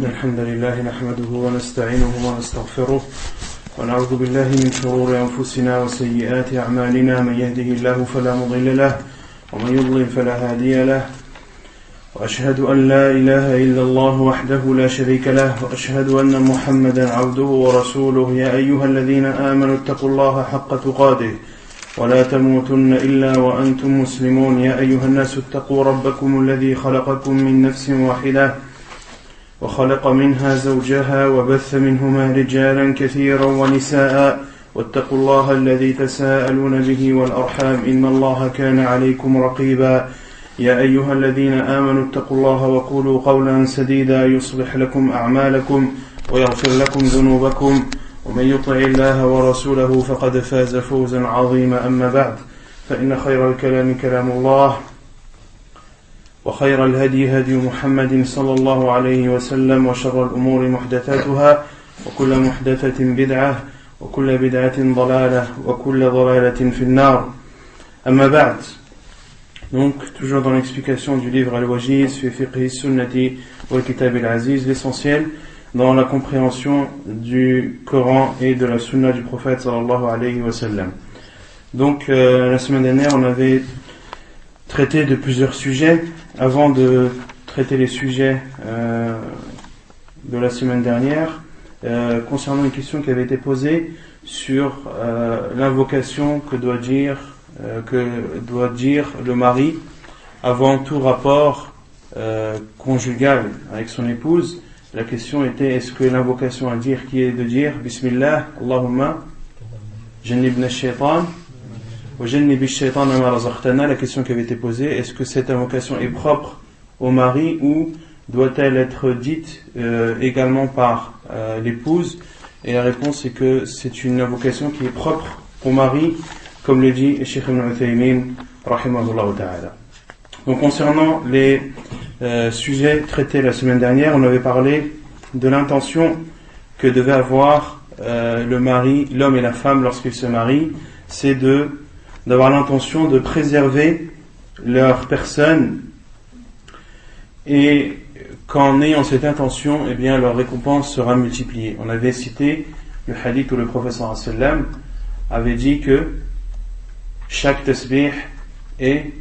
الحمد لله نحمده ونستعينه ونستغفره ونعوذ بالله من شرور أنفسنا وسيئات أعمالنا من يهده الله فلا مضل له ومن يضلل فلا هادي له وأشهد أن لا إله إلا الله وحده لا شريك له وأشهد أن محمدا عبده ورسوله يا أيها الذين آمنوا اتقوا الله حق تقاته ولا تموتن إلا وأنتم مسلمون يا أيها الناس اتقوا ربكم الذي خلقكم من نفس واحدة وخلق منها زوجها وبث منهما رجالا كثيرا ونساء واتقوا الله الذي تساءلون به والأرحام إن الله كان عليكم رقيبا يا أيها الذين آمنوا اتقوا الله وقولوا قولا سديدا يصلح لكم أعمالكم ويغفر لكم ذنوبكم ومن يطع الله ورسوله فقد فاز فوزا عظيما أما بعد فإن خير الكلام كلام الله وخير الهدي هدي محمد صلى الله عليه وسلم وشر الأمور محدثاتها وكل محدثة بدعة وكل بدعة ضلالة وكل ضلالة في النار أما بعد. Donc, toujours dans l'explication du livre Al-Wajiz fi fiqhi sunnati wal kitab al-aziz, l'essentiel dans la compréhension du Coran et de la sunna du prophète sallallahu alayhi wa sallam. Donc, la semaine dernière, on avait traité de plusieurs sujets. Avant de traiter les sujets de la semaine dernière, concernant une question qui avait été posée sur l'invocation que doit dire le mari avant tout rapport conjugal avec son épouse. La question était, est-ce que l'invocation à dire qui est de dire Bismillah, Allahumma jannibna shaitan wa jannibi shaitan ma razaqtana. La question qui avait été posée, est-ce que cette invocation est propre au mari ou doit-elle être dite également par l'épouse? Et la réponse est que c'est une invocation qui est propre au mari, comme le dit Cheikh Ibn Uthaymin rahimahullah ta'ala. Donc concernant les sujets traités la semaine dernière, on avait parlé de l'intention que devait avoir le mari, l'homme et la femme lorsqu'ils se marient, c'est d'avoir l'intention de préserver leur personne, et qu'en ayant cette intention, eh bien leur récompense sera multipliée. On avait cité le hadith où le prophète sallallahu alayhi wa sallam avait dit que chaque tasbih est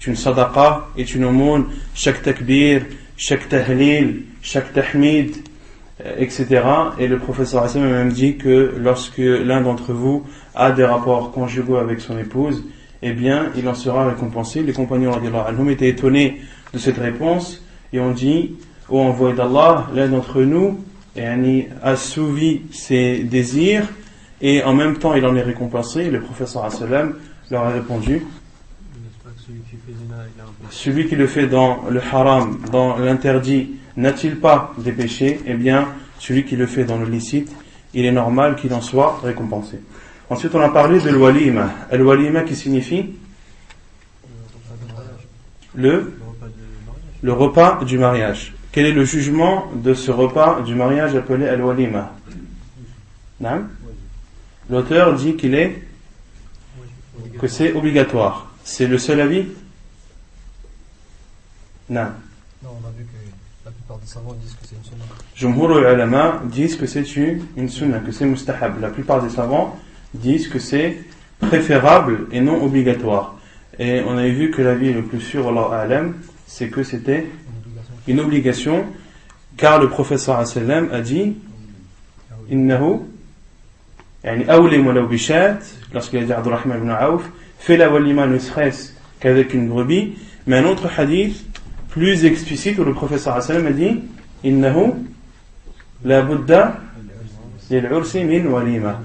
une sadaqa, est une aumône, chaque takbir, chaque tahlil, chaque tahmid, etc. Et le prophète sallallahu alayhi wa sallam a même dit que lorsque l'un d'entre vous a des rapports conjugaux avec son épouse, eh bien il en sera récompensé. Les compagnons radiyallahu anhum étaient étonnés de cette réponse et ont dit: ô envoyé d'Allah, l'un d'entre nous a assouvi ses désirs et en même temps il en est récompensé. Le prophète sallallahu alayhi wa sallam leur a répondu: celui qui le fait dans le haram, dans l'interdit, n'a-t-il pas des péchés? Eh bien celui qui le fait dans le licite, il est normal qu'il en soit récompensé. Ensuite on a parlé de l'walima. Al-walima qui signifie le repas du mariage. Quel est le jugement de ce repas du mariage appelé al-walima? L'auteur dit que c'est obligatoire. C'est le seul avis? Non. Non, on a vu que la plupart des savants disent que c'est une sunna. Jumhur al-ulama disent que c'est une sunna, que c'est mustahab. La plupart des savants disent que c'est préférable et non obligatoire. Et on avait vu que l'avis le plus sûr, wallahu a'lam, c'est que c'était une obligation, car le prophète sallallahu alayhi wa sallam a dit innahu yani awlim walaw bishat, lorsqu'il a dit à Abdurrahman ibn Auf, fais la walima ne serait-ce qu'avec une brebis. Mais un autre hadith plus explicite où le prophète sallallahu alayhi wa sallam a dit innahu la budda lil ursi min walima,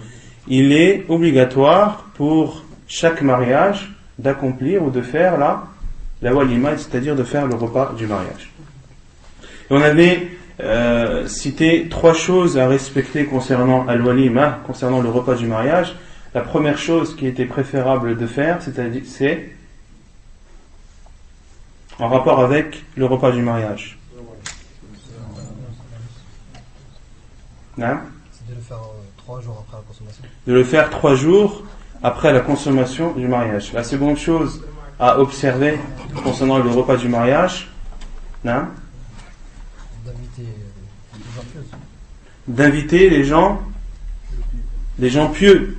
il est obligatoire pour chaque mariage d'accomplir ou de faire la walima, c'est-à-dire de faire le repas du mariage. Et on avait cité 3 choses à respecter concernant al-walima, concernant le repas du mariage. La première chose qui était préférable de faire, c'est en rapport avec le repas du mariage. C'est de le faire 3 jours après la consommation. De le faire 3 jours après la consommation du mariage. La seconde chose à observer concernant le repas du mariage, D'inviter d'inviter les gens pieux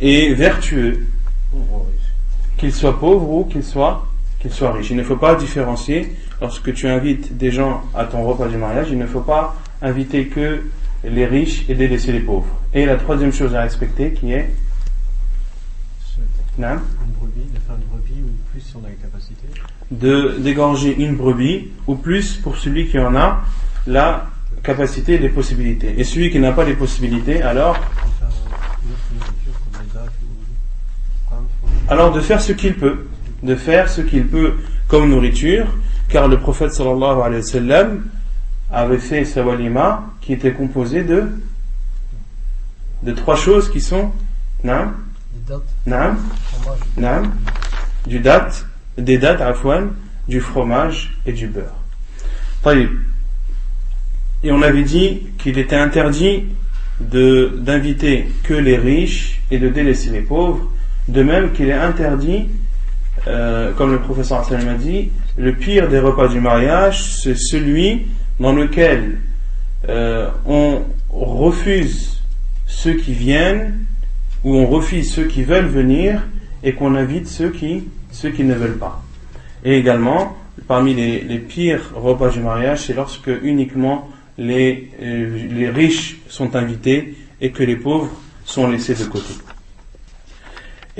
et vertueux, qu'ils soient pauvres ou qu'ils soient riches. Il ne faut pas différencier. Lorsque tu invites des gens à ton repas du mariage, il ne faut pas inviter que les riches et délaisser les pauvres. Et la troisième chose à respecter qui est une brebis, de faire une brebis ou plus si on a les capacités. D'égorger une brebis ou plus pour celui qui en a la capacité et les possibilités. Et celui qui n'a pas les possibilités, alors de faire ce qu'il peut, comme nourriture, car le prophète sallallahu alayhi wa sallam avait fait sa walima qui était composée de trois choses qui sont des dattes, du fromage et du beurre. Taïb. Et on avait dit qu'il était interdit d'inviter que les riches et de délaisser les pauvres, de même qu'il est interdit, comme le professeur sallam a dit, le pire des repas du mariage, c'est celui dans lequel on refuse ceux qui viennent ou on refuse ceux qui veulent venir et qu'on invite ceux qui ne veulent pas. Et également, parmi les pires repas du mariage, c'est lorsque uniquement les riches sont invités et que les pauvres sont laissés de côté.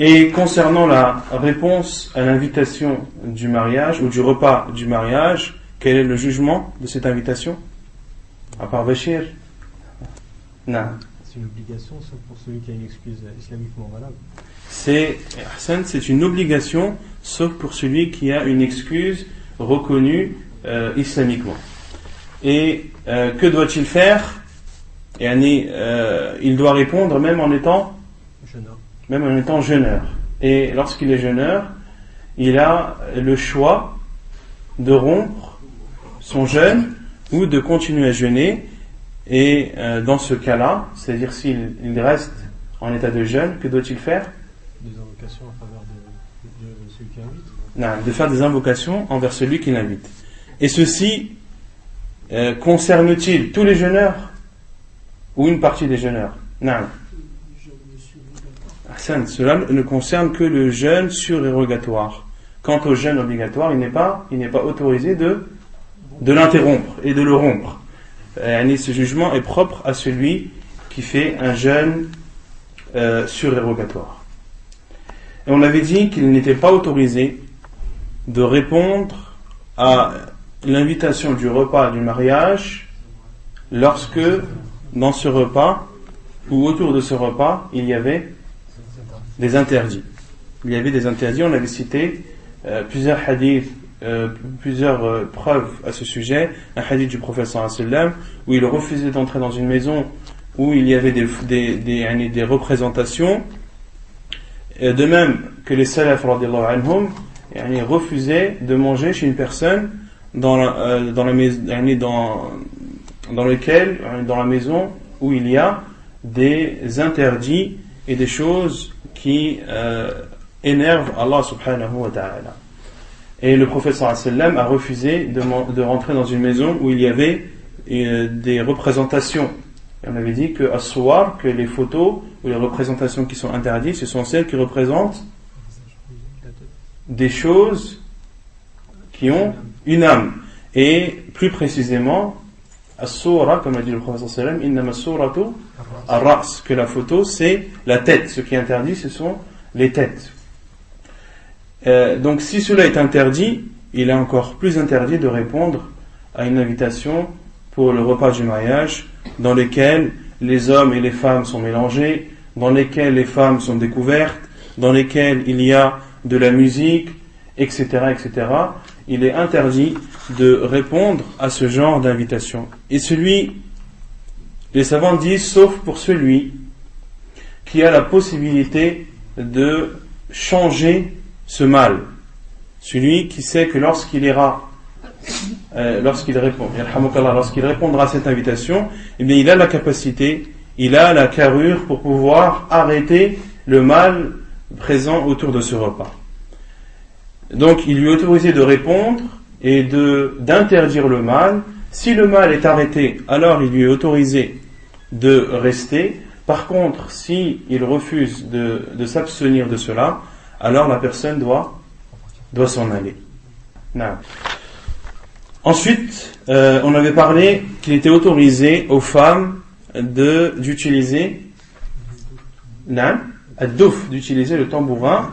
Et concernant la réponse à l'invitation du mariage ou du repas du mariage, quel est le jugement de cette invitation? À part Bachir? Non. C'est une obligation, sauf pour celui qui a une excuse islamiquement valable. C'est une obligation, sauf pour celui qui a une excuse reconnue islamiquement. Et que doit-il faire? Il doit répondre même en étant jeûneur. Et lorsqu'il est jeûneur, il a le choix de rompre son jeûne ou de continuer à jeûner. Et dans ce cas-là, c'est-à-dire s'il reste en état de jeûne, que doit-il faire? Des invocations en faveur de celui qui invite. Non, de faire des invocations envers celui qui l'invite. Et ceci concerne-t-il tous les jeûneurs ou une partie des jeûneurs? Non. Cela ne concerne que le jeûne surérogatoire. Quant au jeûne obligatoire, il n'est pas autorisé de l'interrompre et de le rompre. Ce jugement est propre à celui qui fait un jeûne surérogatoire. Et on avait dit qu'il n'était pas autorisé de répondre à l'invitation du repas du mariage lorsque dans ce repas ou autour de ce repas il y avait des interdits. On avait cité plusieurs hadiths, plusieurs preuves à ce sujet. Un hadith du prophète sallallahu alayhi wa sallam où il refusait d'entrer dans une maison où il y avait des représentations, de même que les salaf radiyallahu anhum refusaient de manger chez une personne dans la maison où il y a des interdits et des choses qui énervent Allah subhanahu wa ta'ala. Et le prophète sallallahu alayhi wa sallam a refusé de rentrer dans une maison où il y avait des représentations. Et on avait dit que que les photos ou les représentations qui sont interdites, ce sont celles qui représentent des choses qui ont une âme. Et plus précisément, as-sura, comme a dit le prophète sallallahu alayhi wa sallam, innama as-suratu ar-ra's, que la photo c'est la tête. Ce qui est interdit, ce sont les têtes. Donc si cela est interdit, il est encore plus interdit de répondre à une invitation pour le repas du mariage dans lequel les hommes et les femmes sont mélangés, dans lesquels les femmes sont découvertes, dans lesquels il y a de la musique, etc., etc. Il est interdit de répondre à ce genre d'invitation. Et les savants disent, sauf pour celui qui a la possibilité de changer ce mal. Celui qui sait que lorsqu'il répondra à cette invitation, eh bien, il a la capacité, il a la carrure pour pouvoir arrêter le mal présent autour de ce repas. Donc, il lui est autorisé de répondre et d'interdire le mal, Si le mal est arrêté, alors il lui est autorisé de rester. Par contre, si il refuse de s'abstenir de cela, alors la personne doit s'en aller. Non. Ensuite, on avait parlé qu'il était autorisé aux femmes d'utiliser d'utiliser le tambourin,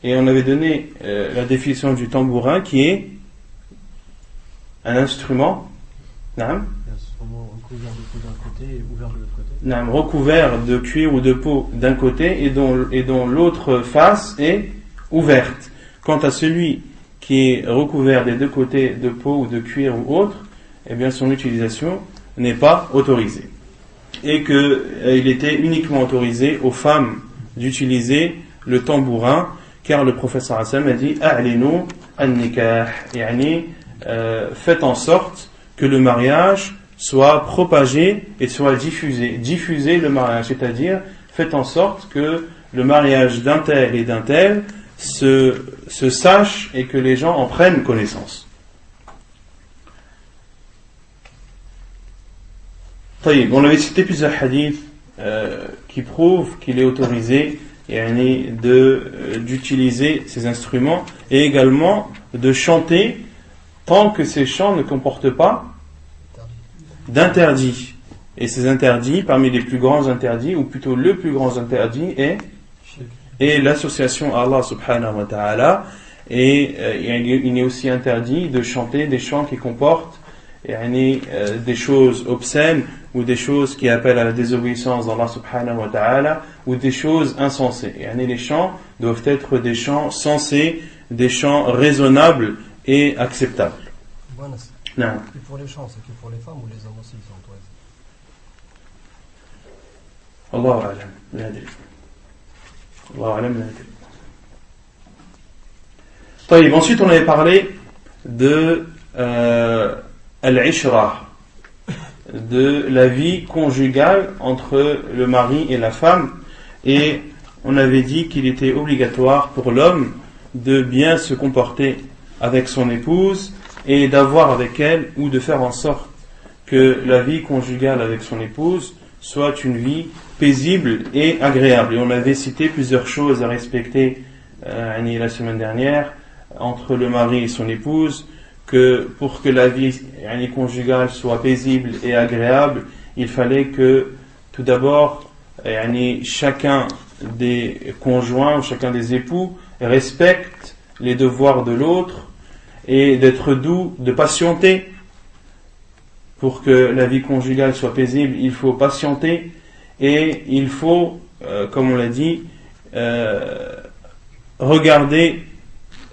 et on avait donné la définition du tambourin qui est un instrument recouvert de cuir ou de peau d'un côté et dont l'autre face est ouverte. Quant à celui qui est recouvert des deux côtés de peau ou de cuir ou autre, eh bien son utilisation n'est pas autorisée. Et qu'il était uniquement autorisé aux femmes d'utiliser le tambourin, car le prophète sallallahu alayhi wa sallam a dit a'linu an-nikah, yani faites en sorte que le mariage soit propagé et soit diffusé le mariage, c'est-à-dire faites en sorte que le mariage d'un tel et d'un tel se sache et que les gens en prennent connaissance. On avait cité plusieurs hadiths qui prouvent qu'il est autorisé d'utiliser ces instruments et également de chanter tant que ces chants ne comportent pas d'interdits. Et ces interdits, parmi les plus grands interdits, ou plutôt le plus grand interdit, est l'association à Allah subhanahu wa ta'ala. Et il est aussi interdit de chanter des chants qui comportent des choses obscènes ou des choses qui appellent à la désobéissance d'Allah subhanahu wa ta'ala ou des choses insensées. Les chants doivent être des chants sensés, des chants raisonnables et acceptables. Et pour les chants, c'est que pour les femmes ou les hommes aussi ils sont autorisés? Allahu a'lam, la adri. Allahu a'lam, la adri. Ensuite, on avait parlé de al-ishra, de la vie conjugale entre le mari et la femme, et on avait dit qu'il était obligatoire pour l'homme de bien se comporter avec son épouse et d'avoir avec elle, ou de faire en sorte que la vie conjugale avec son épouse soit une vie paisible et agréable. Et on avait cité plusieurs choses à respecter la semaine dernière entre le mari et son épouse, que pour que la vie conjugale soit paisible et agréable, il fallait que tout d'abord chacun des conjoints ou chacun des époux respecte les devoirs de l'autre et d'être doux, de patienter. Pour que la vie conjugale soit paisible, il faut patienter et il faut, comme on l'a dit, regarder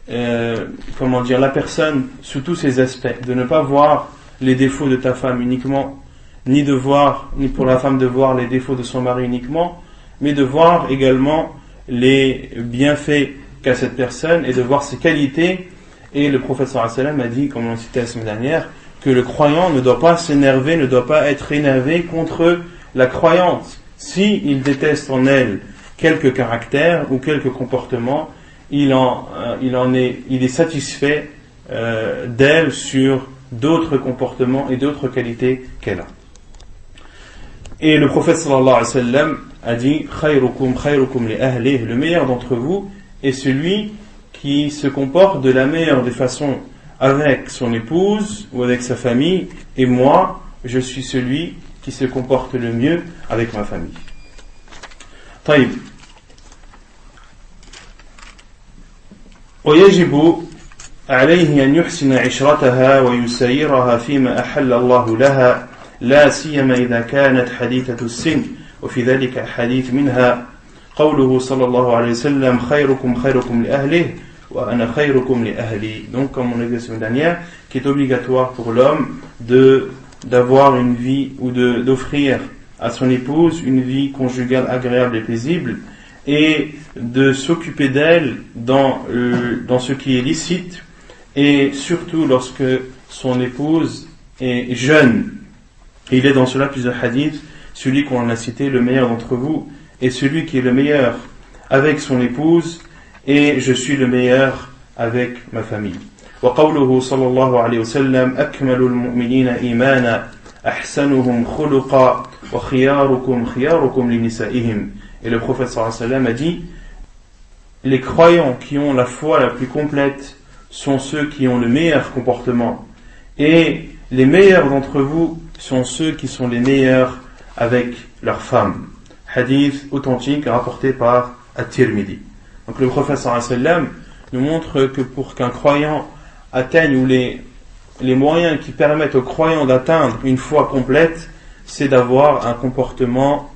la personne sous tous ses aspects, de ne pas voir les défauts de ta femme uniquement, ni pour la femme de voir les défauts de son mari uniquement, mais de voir également les bienfaits qu'a cette personne et de voir ses qualités. Et le prophète sallallahu alayhi wa sallam a dit, comme on l'a cité la semaine dernière, que le croyant ne doit pas s'énerver, ne doit pas être énervé contre la croyante. Si il déteste en elle quelques caractères ou quelques comportements, il est satisfait d'elle sur d'autres comportements et d'autres qualités qu'elle a. Et le prophète sallallahu alayhi wa sallam a dit khayrukum li ahlihi, le meilleur d'entre vous est celui qui se comporte de la meilleure des façons avec son épouse ou avec sa famille, et moi je suis celui qui se comporte le mieux avec ma famille. طيب. ويجب عليه أن يحسن عشرتها ويسيرها فيما أحل الله لها، لا سيما إذا كانت حديثة السن، وفي ذلك حديث منها قوله صلى الله عليه وسلم خيركم لأهله وأنا خيركم لأهلي. Donc, comme on a vu la semaine dernière, qui est obligatoire pour l'homme d'avoir une vie ou d'offrir à son épouse une vie conjugale agréable et paisible, et de s'occuper d'elle dans ce qui est licite, et surtout lorsque son épouse est jeune. Et il est dans cela plusieurs hadiths, celui qu'on a cité, le meilleur d'entre vous est celui qui est le meilleur avec son épouse, et je suis le meilleur avec ma famille. وقوله صلى الله عليه وسلم أكمل المؤمنين إيمانا أحسنهم خلقا وخياركم خياركم لنسائهم. Et le prophète sallallahu alayhi wa sallam a dit, les croyants qui ont la foi la plus complète sont ceux qui ont le meilleur comportement, et les meilleurs d'entre vous sont ceux qui sont les meilleurs avec leurs femmes. Hadith authentique rapporté par At-Tirmidhi. Donc le prophète sallallahu alayhi wa sallam nous montre que pour qu'un croyant atteigne, ou les moyens qui permettent aux croyants d'atteindre une foi complète, c'est d'avoir un comportement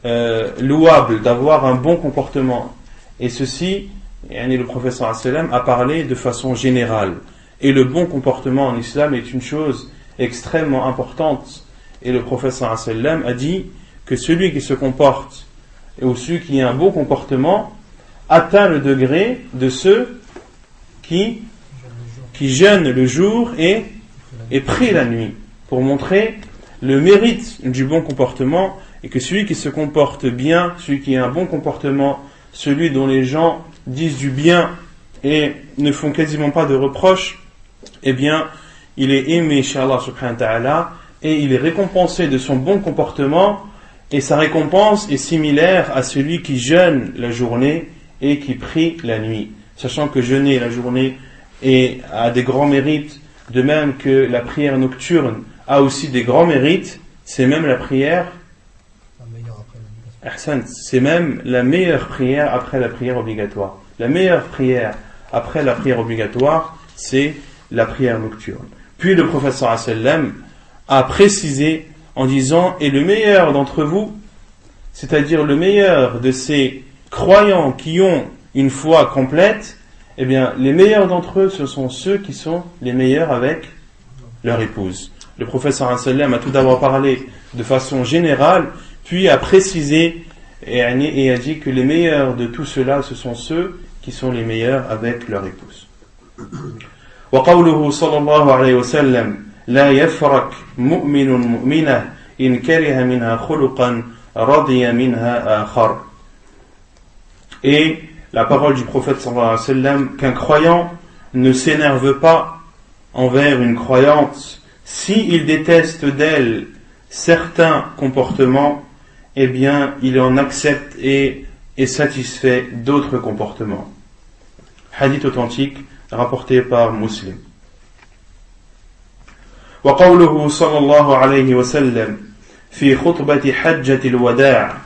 louable, d'avoir un bon comportement. Et ceci, le prophète sallallahu alayhi wa sallam a parlé de façon générale. Et le bon comportement en islam est une chose extrêmement importante. Et le prophète sallallahu alayhi wa sallam a dit que celui qui se comporte, ou celui qui a un bon comportement, atteint le degré de ceux qui jeûnent le jour et prient la nuit, pour montrer le mérite du bon comportement, et que celui qui se comporte bien, celui qui a un bon comportement, celui dont les gens disent du bien et ne font quasiment pas de reproches, eh bien, il est aimé chez Allah subhanahu wa ta'ala, et il est récompensé de son bon comportement, et sa récompense est similaire à celui qui jeûne la journée et qui prie la nuit. Sachant que jeûner la journée a des grands mérites, de même que la prière nocturne a aussi des grands mérites, c'est même la prière, c'est même la meilleure prière après la prière obligatoire. La meilleure prière après la prière obligatoire, c'est la prière nocturne. Puis le prophète sallallahu alayhi wa sallam a précisé en disant, et le meilleur d'entre vous, c'est-à-dire le meilleur de ces croyants qui ont une foi complète, eh bien, les meilleurs d'entre eux, ce sont ceux qui sont les meilleurs avec leur épouse. Le prophète sallallahu alayhi wa sallam a tout d'abord parlé de façon générale, puis a précisé et a dit que les meilleurs de tout cela, ce sont ceux qui sont les meilleurs avec leur épouse. وقوله صلى الله عليه وسلم لا يفرق مؤمن مؤمنة إن كره منها خلقا رضي منها آخر. Et la parole du prophète sallallahu alayhi wa sallam, qu'un croyant ne s'énerve pas envers une croyante s'il déteste d'elle certains comportements, eh bien il en accepte et est satisfait d'autres comportements. Hadith authentique rapporté par Muslim. وقوله صلى الله عليه وسلم في خطبة حجة الوداع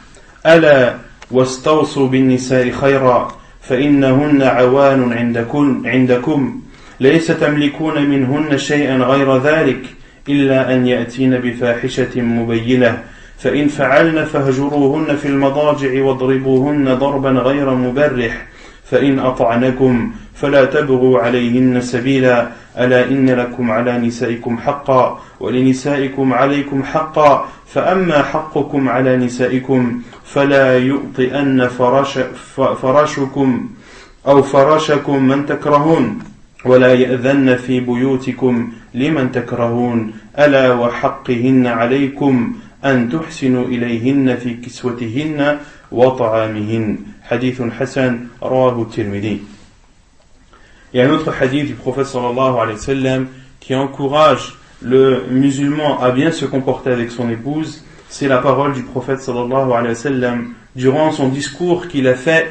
ألا واستوصوا بالنساء خيرا فإنهن عوان عندكم ليس تملكون منهن شيئا غير ذلك إلا أن يأتين بفاحشة مبينة فإن فعلن فاهجروهن في المضاجع واضربوهن ضربا غير مبرح فإن أطعنكم فلا تبغوا عليهن سبيلا ألا إن لكم على نسائكم حقا ولنسائكم عليكم حقا فأما حقكم على نسائكم فلا يؤطئن فراشكم أو فراشكم من تكرهون ولا يأذن في بيوتكم لمن تكرهون ألا وحقهن عليكم أن تحسنوا إليهن في كسوتهن وطعامهن. Hadith Hassan, rawahu Tirmidhi. Il y a un autre hadith du prophète sallallahu alayhi wa sallam qui encourage le musulman à bien se comporter avec son épouse. C'est la parole du prophète sallallahu alayhi wa sallam durant son discours qu'il a fait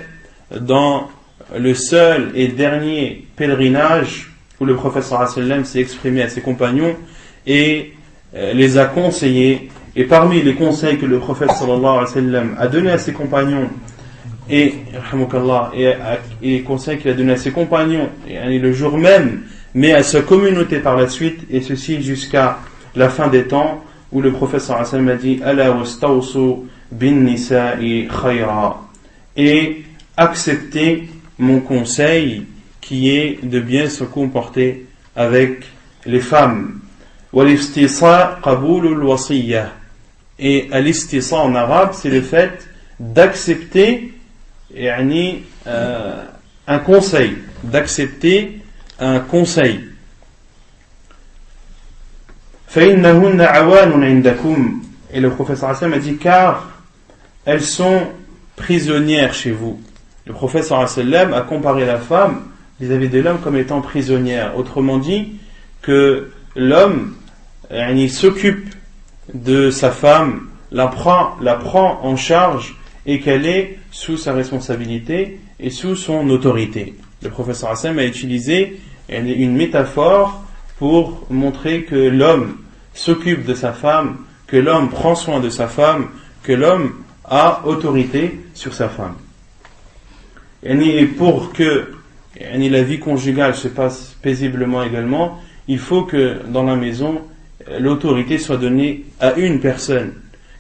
dans le seul et dernier pèlerinage où le prophète sallallahu alayhi wa sallam s'est exprimé à ses compagnons et les a conseillés. Et parmi les conseils que le prophète sallallahu alayhi wa sallam a donné à ses compagnons et les conseils qu'il a donné à ses compagnons et le jour même, mais à sa communauté par la suite, et ceci jusqu'à la fin des temps, où le prophète sallallahu alayhi wa sallam a dit Ala wastawsu bin nisa'i khayra, et acceptez mon conseil qui est de bien se comporter avec les femmes. Wal-istisa qabulul wasiyya, et al-istisa en arabe, c'est le fait d'accepter un conseil, d'accepter un conseil. فإنهن عوان عندكم, et le prophète sallallahu alayhi wa sallam a dit car elles sont prisonnières chez vous. Le prophète sallallahu alayhi wa sallam a comparé la femme vis-à-vis de l'homme comme étant prisonnière. Autrement dit, que l'homme s'occupe de sa femme, la prend en charge et qu'elle est sous sa responsabilité et sous son autorité. Le professeur Hassan a utilisé une métaphore pour montrer que l'homme s'occupe de sa femme, que l'homme prend soin de sa femme, que l'homme a autorité sur sa femme. Et pour que la vie conjugale se passe paisiblement également, il faut que dans la maison, l'autorité soit donnée à une personne.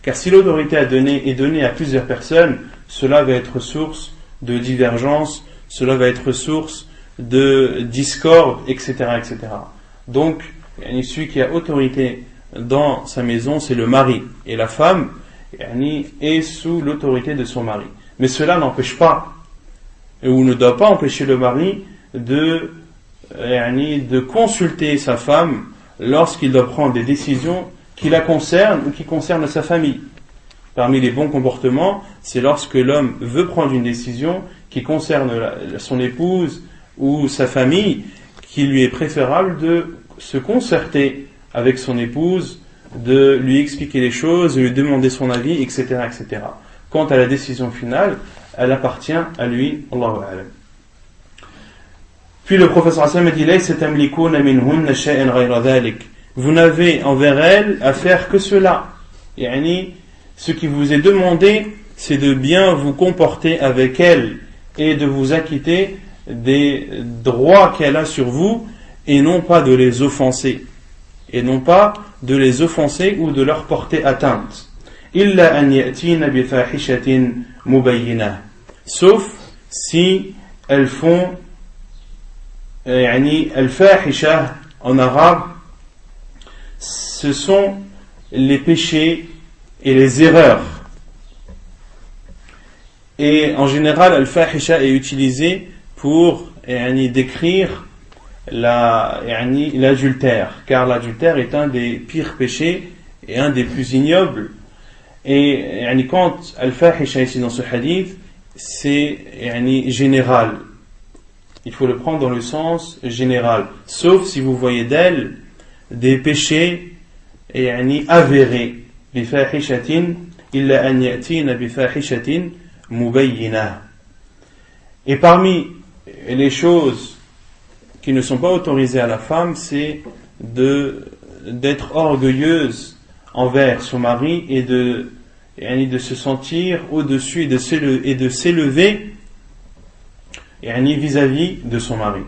Car si l'autorité est donnée à plusieurs personnes, cela va être source de divergence, cela va être source de discorde, etc. etc. Donc, celui qui a autorité dans sa maison, c'est le mari. Et la femme est sous l'autorité de son mari. Mais cela n'empêche pas, ou ne doit pas empêcher le mari de consulter sa femme lorsqu'il doit prendre des décisions qui la concernent ou qui concernent sa famille. Parmi les bons comportements, c'est lorsque l'homme veut prendre une décision qui concerne son épouse ou sa famille, qu'il lui est préférable de se concerter avec son épouse, de lui expliquer les choses, de lui demander son avis, etc., etc. Quant à la décision finale, elle appartient à lui, Allahu a'lam. Puis le professeur Hassan a dit vous n'avez envers elle à faire que cela. Ce qui vous est demandé, c'est de bien vous comporter avec elle et de vous acquitter des droits qu'elle a sur vous et non pas de les offenser. Et non pas de les offenser ou de leur porter atteinte. Illa an ya'tina bi fahishatin mubayyinah. Sauf si elles font al-fahisha en arabe, ce sont les péchés et les erreurs. Et en général, al-fahisha est utilisé pour décrire l'adultère, car l'adultère est un des pires péchés et un des plus ignobles. Et quand al-fahisha ici dans ce hadith, c'est général. Il faut le prendre dans le sens général, sauf si vous voyez d'elle des péchés avérés. بفاحشة إلا أن يأتين بفاحشة مبينة. Et parmi les choses qui ne sont pas autorisées à la femme, c'est d'être orgueilleuse envers son mari et de se sentir au-dessus et de s'élever vis-à-vis de son mari.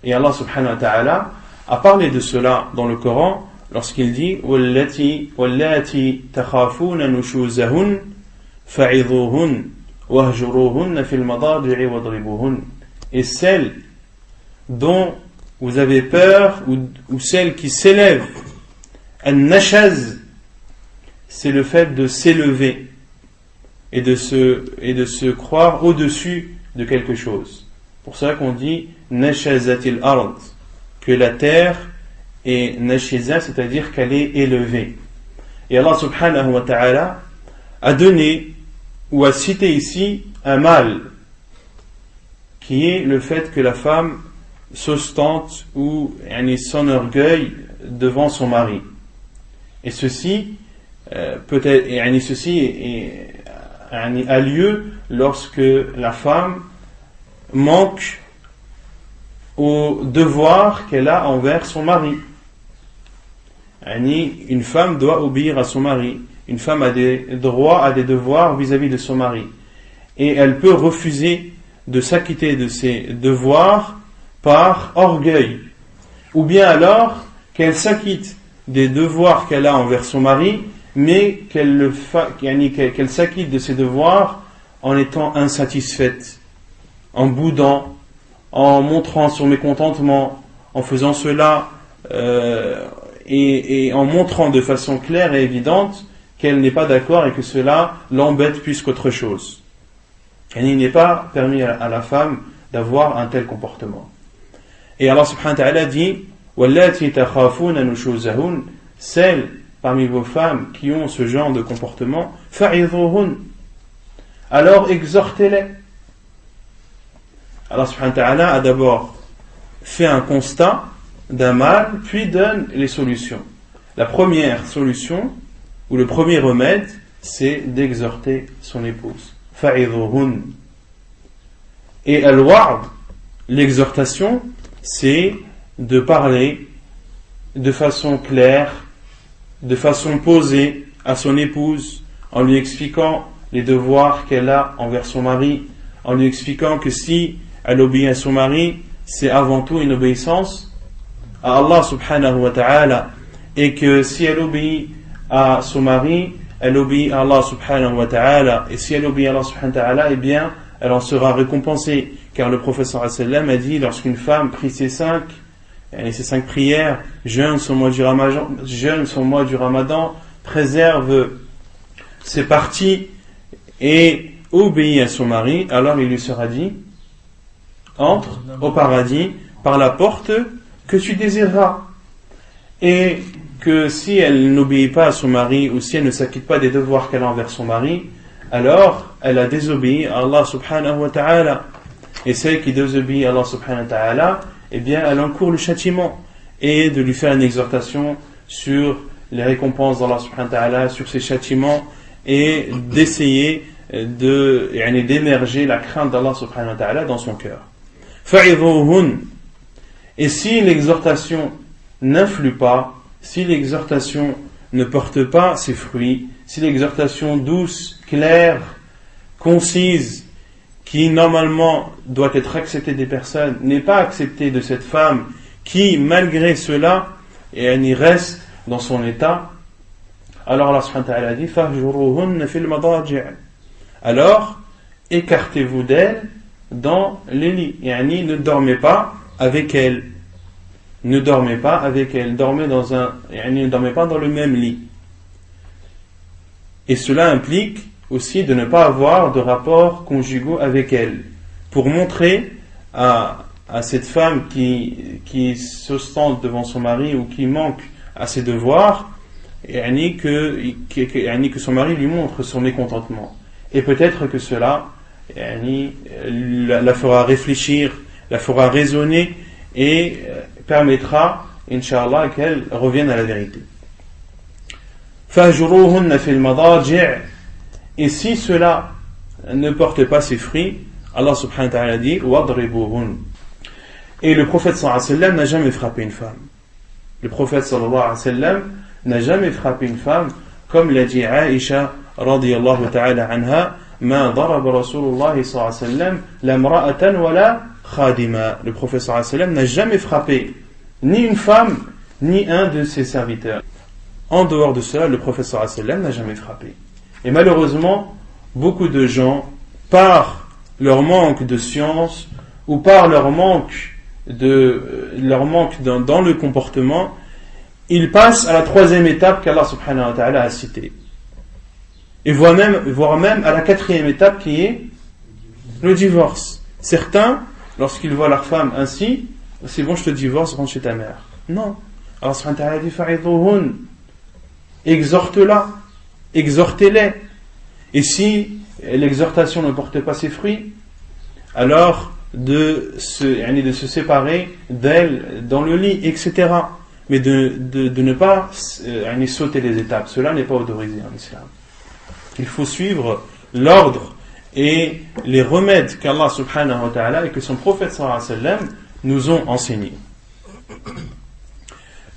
Et Allah subhanahu wa ta'ala a parlé de cela dans le Coran lorsqu'il dit وَاللَّاتِي تَخَافُونَ نُشُوزَهُنَّ فَعِظُوهُنَّ وَاهْجُرُوهُنَّ فِي الْمَضَاجِعِ وَاضْرِبُوهُنَّ. Et celles dont vous avez peur ou celles qui s'élèvent, an-nashaz, c'est le fait de s'élever et de se croire au-dessus de quelque chose. Pour ça qu'on dit nashazatil ard, que la terre est nashiza, c'est-à-dire qu'elle est élevée. Et Allah subhanahu wa ta'ala a donné ou a cité ici un mal qui est le fait que la femme s'ostente ou s'enorgueille devant son mari. Et ceci a lieu lorsque la femme manque au devoir qu'elle a envers son mari. Une femme doit obéir à son mari. Une femme a des droits, a des devoirs vis-à-vis de son mari. Et elle peut refuser de s'acquitter de ses devoirs par orgueil. Ou bien alors qu'elle s'acquitte des devoirs qu'elle a envers son mari, mais qu'elle s'acquitte de ses devoirs en étant insatisfaite, en boudant, en montrant son mécontentement, en faisant cela et en montrant de façon claire et évidente qu'elle n'est pas d'accord et que cela l'embête plus qu'autre chose. Et il n'est pas permis à la femme d'avoir un tel comportement. Et Allah subhanahu wa ta'ala dit وَاللَّاتِي تَخَافُونَ نُشُوزَهُنَّ, celles parmi vos femmes qui ont ce genre de comportement, فَعِظُوهُنَّ, alors exhortez-les. Allah subhanahu wa ta'ala a d'abord fait un constat d'un mal, puis donne les solutions. La première solution, ou le premier remède, c'est d'exhorter son épouse. Fa'idhuhun. Et al-wa'd, l'exhortation, c'est de parler de façon claire, de façon posée à son épouse, en lui expliquant les devoirs qu'elle a envers son mari, en lui expliquant que si elle obéit à son mari, c'est avant tout une obéissance à Allah subhanahu wa ta'ala, et que si elle obéit à son mari, elle obéit à Allah subhanahu wa ta'ala, et si elle obéit à Allah subhanahu wa ta'ala, eh bien elle en sera récompensée, car le prophète sallallahu alayhi wa sallam a dit, lorsqu'une femme prie ses 5 prières, jeûne son mois du Ramadan, préserve ses parties et obéit à son mari, alors il lui sera dit, entre au paradis par la porte que tu désireras. Et que si elle n'obéit pas à son mari, ou si elle ne s'acquitte pas des devoirs qu'elle a envers son mari, alors elle a désobéi à Allah subhanahu wa ta'ala. Et celle qui désobéit à Allah subhanahu wa ta'ala, eh bien elle encourt le châtiment, et de lui faire une exhortation sur les récompenses d'Allah subhanahu wa ta'ala, sur ses châtiments, et d'essayer d'émerger la crainte d'Allah subhanahu wa ta'ala dans son cœur. Fa'idhuhun. Et si l'exhortation n'influe pas, si l'exhortation ne porte pas ses fruits, si l'exhortation douce, claire, concise, qui normalement doit être acceptée des personnes, n'est pas acceptée de cette femme qui, malgré cela, elle y reste dans son état, alors Allah subhanahu wa ta'ala dit fahjuruhunna fil madaji'. Alors, écartez-vous d'elle dans les lits. Ne dormez pas avec elle. Ne dormez pas avec elle. Ne dormez pas dans le même lit. Et cela implique aussi de ne pas avoir de rapports conjugaux avec elle. Pour montrer à cette femme qui s'ostente devant son mari ou qui manque à ses devoirs, que son mari lui montre son mécontentement. Et peut-être que cela la fera réfléchir, la fera raisonner et permettra, Inch'Allah, qu'elle revienne à la vérité. Fahjuruhunna fil madaji'. Et si cela ne porte pas ses fruits, Allah subhanahu wa ta'ala dit wadribuhun. Et le prophète sallallahu alayhi wa sallam n'a jamais frappé une femme. Le prophète sallallahu alayhi wa sallam n'a jamais frappé une femme, comme l'a dit Aïcha radiyallahu ta'ala anha, ma daraba Rasulullah sallallahu alayhi wa sallam la mra'atan wa la khadima. Le prophète sallallahu alayhi wa sallam n'a jamais frappé ni une femme ni un de ses serviteurs. En dehors de cela, le prophète sallallahu alayhi wa sallam n'a jamais frappé. Et malheureusement, beaucoup de gens, par leur manque de science ou par leur manque dans le comportement, ils passent à la troisième étape qu'Allah subhanahu wa ta'ala a citée. Et voire même à la quatrième étape qui est le divorce. Certains, lorsqu'ils voient leur femme ainsi, c'est bon, je te divorce, rentre chez ta mère. Non. Allah subhanahu wa ta'ala dit fa'idhuhun. Exhorte-la, exhortez-les. Et si l'exhortation ne porte pas ses fruits, alors de se séparer d'elle dans le lit, etc. Mais de ne pas sauter les étapes. Cela n'est pas autorisé en islam. Il faut suivre l'ordre et les remèdes qu'Allah subhanahu wa ta'ala et que son prophète sallallahu alayhi wa sallam nous ont enseignés.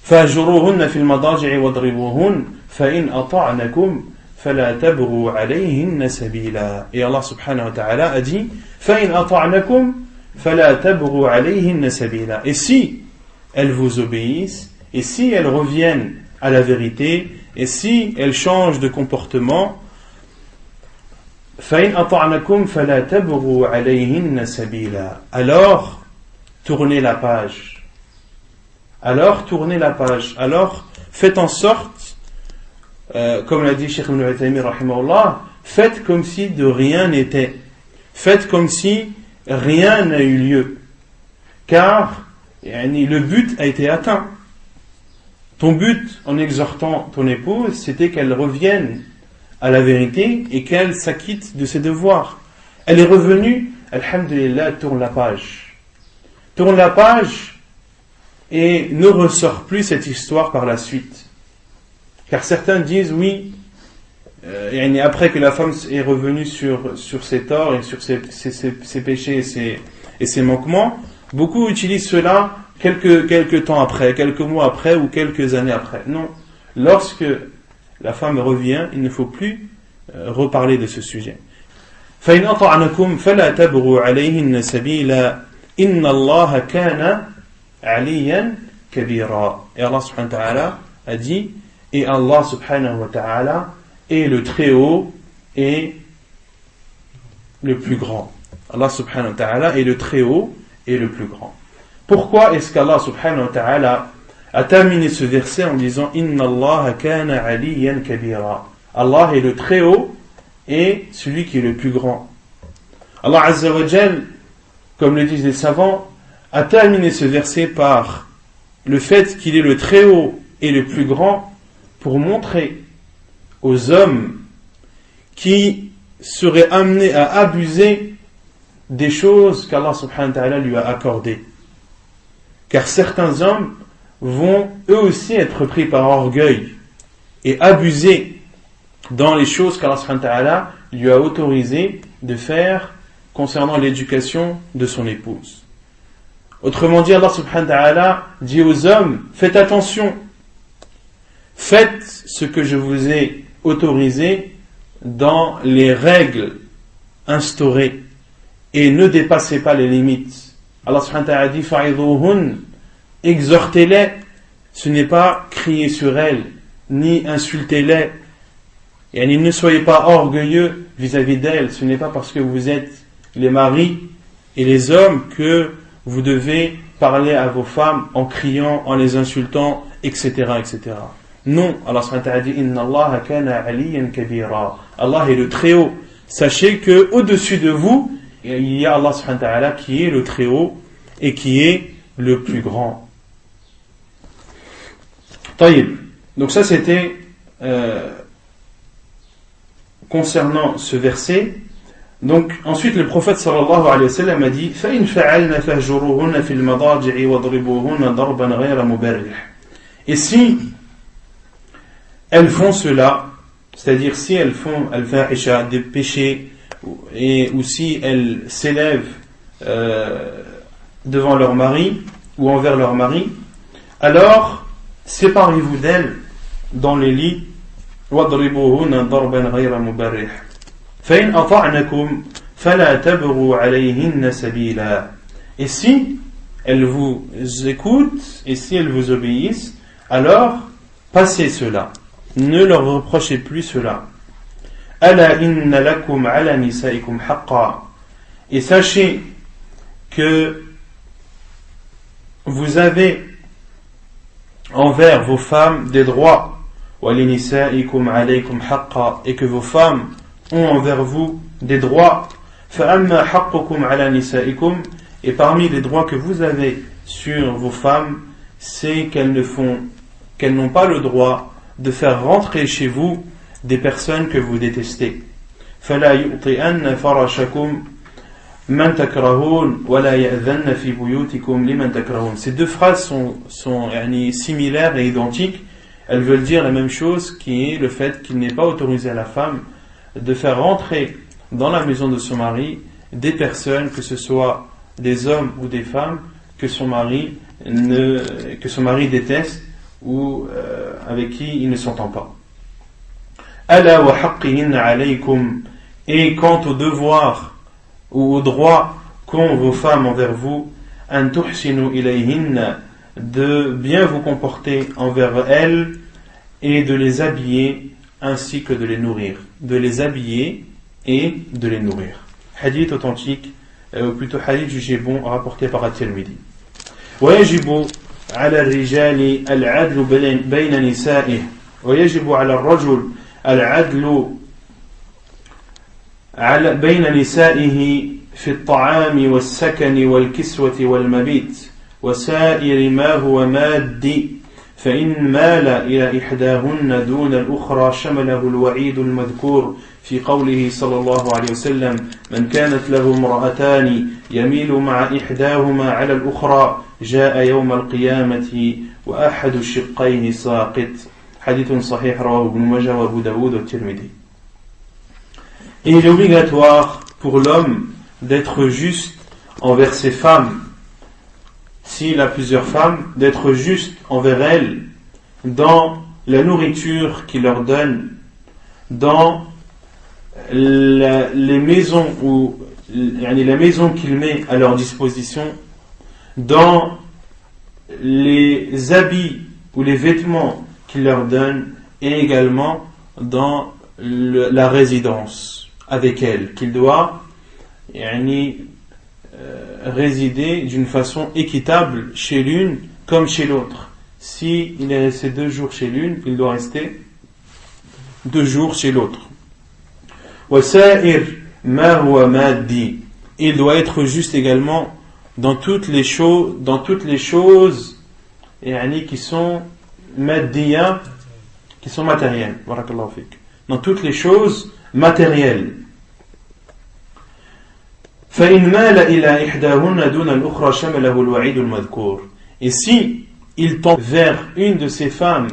فَاهْجُرُوهُنَّ فِي الْمَضَاجِعِ وَاضْرِبُوهُنَّ فَإِنْ أَطَعْنَكُمْ فَلَا تَبْغُوا عَلَيْهِنَّ سَبِيلًا. Et Allah subhanahu wa ta'ala a dit فَإِنْ أَطَعْنَكُمْ فَلَا تَبْغُوا عَلَيْهِنَّ سَبِيلًا. Et si elles vous obéissent, et si elles reviennent à la vérité, et si elles changent de comportement, فَإِنْ أَطَعْنَكُمْ فَلَا تَبْغُوا عَلَيْهِنَّ سَبِيلًا. Alors, tournez la page. Alors, faites en sorte, comme l'a dit Cheikh Ibn Uthaymin rahimahullah, faites comme si de rien n'était. Faites comme si rien n'a eu lieu. Car le but a été atteint. Ton but en exhortant ton épouse, c'était qu'elle revienne à la vérité et qu'elle s'acquitte de ses devoirs. Elle est revenue alhamdulillah, tourne la page. Tourne la page et ne ressort plus cette histoire par la suite. Car certains disent oui, après que la femme est revenue sur ses torts et sur ses péchés et ses manquements, beaucoup utilisent cela quelques temps après, quelques mois après ou quelques années après. Non, lorsque la femme revient, il ne faut plus reparler de ce sujet. فإن أطعنكم فلا تبغوا عليهن سبيلا إن الله كان عليا كبيرا. Et Allah subhanahu wa ta'ala a dit, et Allah subhanahu wa ta'ala est le très haut et le plus grand. Allah subhanahu wa ta'ala est le très haut et le plus grand. Pourquoi est-ce qu'Allah subhanahu wa ta'ala a terminé ce verset en disant Inna Allah kana aliyan kabira? Allah est le très haut et celui qui est le plus grand. Allah azza wa jal, comme le disent les savants, a terminé ce verset par le fait qu'il est le très haut et le plus grand pour montrer aux hommes qui seraient amenés à abuser des choses qu'Allah subhanahu wa ta'ala lui a accordées. Car certains hommes vont eux aussi être pris par orgueil et abuser dans les choses qu'Allah subhanahu wa ta'ala lui a autorisé de faire concernant l'éducation de son épouse. Autrement dit, Allah subhanahu wa ta'ala dit aux hommes, faites attention, faites ce que je vous ai autorisé dans les règles instaurées et ne dépassez pas les limites. Allah subhanahu wa ta'ala dit fa'idhuhun, exhortez-les, ce n'est pas crier sur elles ni insultez-les, et ne soyez pas orgueilleux vis-à-vis d'elles. Ce n'est pas parce que vous êtes les maris et les hommes que vous devez parler à vos femmes en criant, en les insultant, etc., etc. Non, Allah subhanahu wa ta'ala dit Inna Allah kana aliyan kabira. Allah est le très haut. Sachez que au-dessus de vous, il y a Allah subhanahu wa ta'ala qui est le très haut et qui est le plus grand. Taïb. Donc ça c'était concernant ce verset. Donc ensuite le prophète sallallahu alayhi wa sallam a dit فَإِنْ فَعَلْنَ فَهْجُرُوهُنَّ فِي الْمَضَاجِعِ وَضْرِبُوهُنَّ ضَرْبًا غَيْرَ مُبَرِّحٍ. Et si elles font cela, c'est-à-dire si elles font al-fahisha, des péchés, ou si elles s'élèvent devant leur mari ou envers leur mari, alors séparez-vous d'elles dans les lits. وَضْرِبُوهُنَّ ضَرْبًا غَيْرَ مُبَرِّحٍ فَإِنْ أَطَعْنَكُمْ فَلَا تَبْغُوا عَلَيْهِنَّ سَبِيلًا. Et si elles vous écoutent et si elles vous obéissent, alors passez cela, ne leur reprochez plus cela. أَلَا إِنَّ لَكُمْ عَلَى نِسَائِكُمْ حَقًّا. Et sachez que vous avez envers vos femmes des droits. وَلِنِسَائِكُمْ عَلَيْكُمْ حَقًّا. Et que vos femmes ont envers vous des droits. فَأَمَّا حَقُّكُمْ عَلَى نِسَائِكُمْ. Et parmi les droits que vous avez sur vos femmes, c'est qu'elles n'ont pas le droit de faire rentrer chez vous des personnes que vous détestez. فَلَا يُؤْطِئَنَّ فَرَشَكُمْ مَنْ تَكْرَهُونَ وَلَا يَأْذَنَّ فِي بُيُوتِكُمْ لِمَنْ تَكْرَهُونَ. Ces deux phrases sont similaires et identiques. Elles veulent dire la même chose, qui est le fait qu'il n'est pas autorisé à la femme de faire rentrer dans la maison de son mari des personnes, que ce soit des hommes ou des femmes, que son mari déteste ou avec qui il ne s'entend pas. Ala wa haqqihinna alaykum. Et quant au devoir ou au droit qu'ont vos femmes envers vous, an tuhsinu ilayhinna, de bien vous comporter envers elles et de les habiller ainsi que de les nourrir. De les habiller et de les nourrir. Hadith authentique, ou plutôt hadith jugé bon, rapporté par At-Tirmidhi. ويجب على الرجال العدل بين نسائه ويجب على الرجل العدل بين نسائه في الطعام والسكن والكسوة والمبيت وسائر ما هو مادي فإن مال إلى إحداهن دون الأخرى شمله الوعيد المذكور في قوله صلى الله عليه وسلم من كانت له امرأتان يميل مع إحداهما على الأخرى جاء يوم القيامة وأحد الشقين ساقط حديث صحيح رواه ابن ماجه وأبو داود والترمذي. Et il est obligatoire pour l'homme d'être juste envers ses femmes, s'il a plusieurs femmes, d'être juste envers elles dans la nourriture qu'il leur donne, dans les maisons ou la maison qu'il met à leur disposition, dans les habits ou les vêtements qu'il leur donne, et également dans la résidence avec elles, qu'il doit résider d'une façon équitable chez l'une comme chez l'autre. Si il est resté 2 jours chez l'une, il doit rester 2 jours chez l'autre. Il doit être juste également dans toutes les choses qui sont maddiya, qui sont matérielles. Dans toutes les choses matérielles. Et si il tend vers une de ses femmes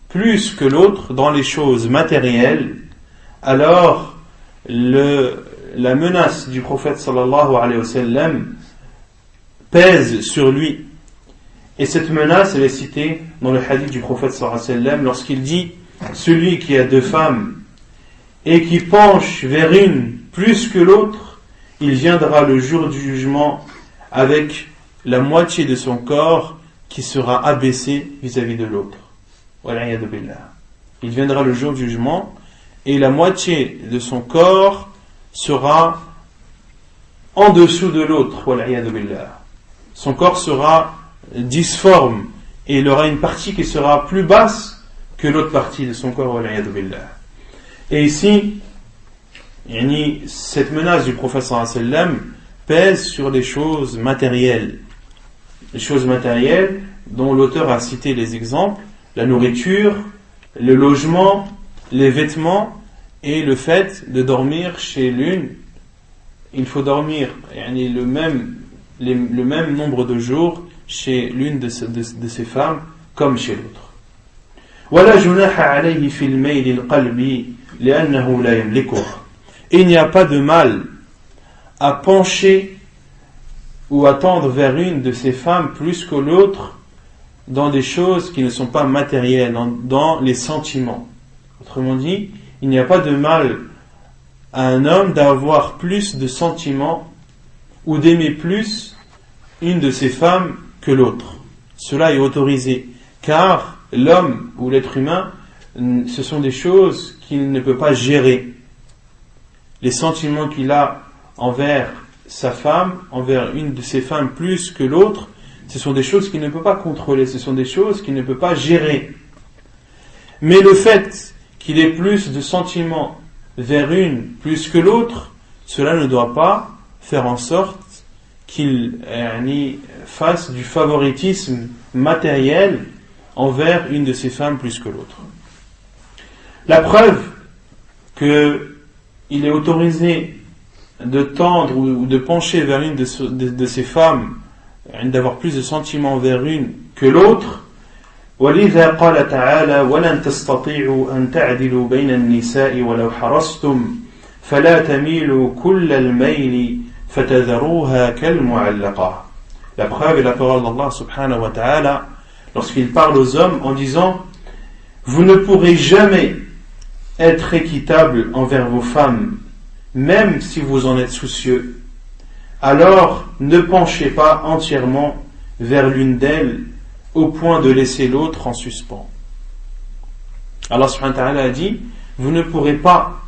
plus que l'autre dans les choses matérielles, alors la menace du prophète sallallahu alayhi wa sallam pèse sur lui. Et cette menace, elle est citée dans le hadith du prophète sallallahu alayhi wa sallam lorsqu'il dit celui qui a 2 femmes et qui penche vers une plus que l'autre, il viendra le jour du jugement avec la moitié de son corps qui sera abaissé vis-à-vis de l'autre. Il viendra le jour du jugement et la moitié de son corps sera en dessous de l'autre. Son corps sera disforme et il aura une partie qui sera plus basse que l'autre partie de son corps. Et ici, cette menace du prophète sallallahu alayhi wa sallam pèse sur les choses matérielles. Les choses matérielles dont l'auteur a cité les exemples, la nourriture, le logement, les vêtements et le fait de dormir chez l'une. Il faut dormir le même nombre de jours chez l'une de ces femmes comme chez l'autre. ولا جناح عليه في الميل القلب لأنه لا يملكه. Il n'y a pas de mal à pencher ou à tendre vers une de ces femmes plus que l'autre dans des choses qui ne sont pas matérielles, dans les sentiments. Autrement dit, il n'y a pas de mal à un homme d'avoir plus de sentiments ou d'aimer plus une de ces femmes que l'autre. Cela est autorisé, car l'homme ou l'être humain, ce sont des choses qu'il ne peut pas gérer. Les sentiments qu'il a envers sa femme, envers une de ses femmes plus que l'autre, ce sont des choses qu'il ne peut pas contrôler, ce sont des choses qu'il ne peut pas gérer. Mais le fait qu'il ait plus de sentiments vers une plus que l'autre, cela ne doit pas faire en sorte qu'il fasse du favoritisme matériel envers une de ses femmes plus que l'autre. La preuve qu'il est autorisé de tendre ou de pencher vers une de ces femmes, d'avoir plus de sentiments vers une que l'autre, ولذا قال تعالى ولن تستطيعوا أن تعدلوا بين النساء ولو حرصتم فلا تميلوا كل الميل فتذروها كالمعلقة. La preuve est la parole d'Allah subhanahu wa ta'ala lorsqu'il parle aux hommes en disant vous ne pourrez jamais être équitable envers vos femmes même si vous en êtes soucieux, alors ne penchez pas entièrement vers l'une d'elles au point de laisser l'autre en suspens. Allah subhanahu wa ta'ala a dit vous ne pourrez pas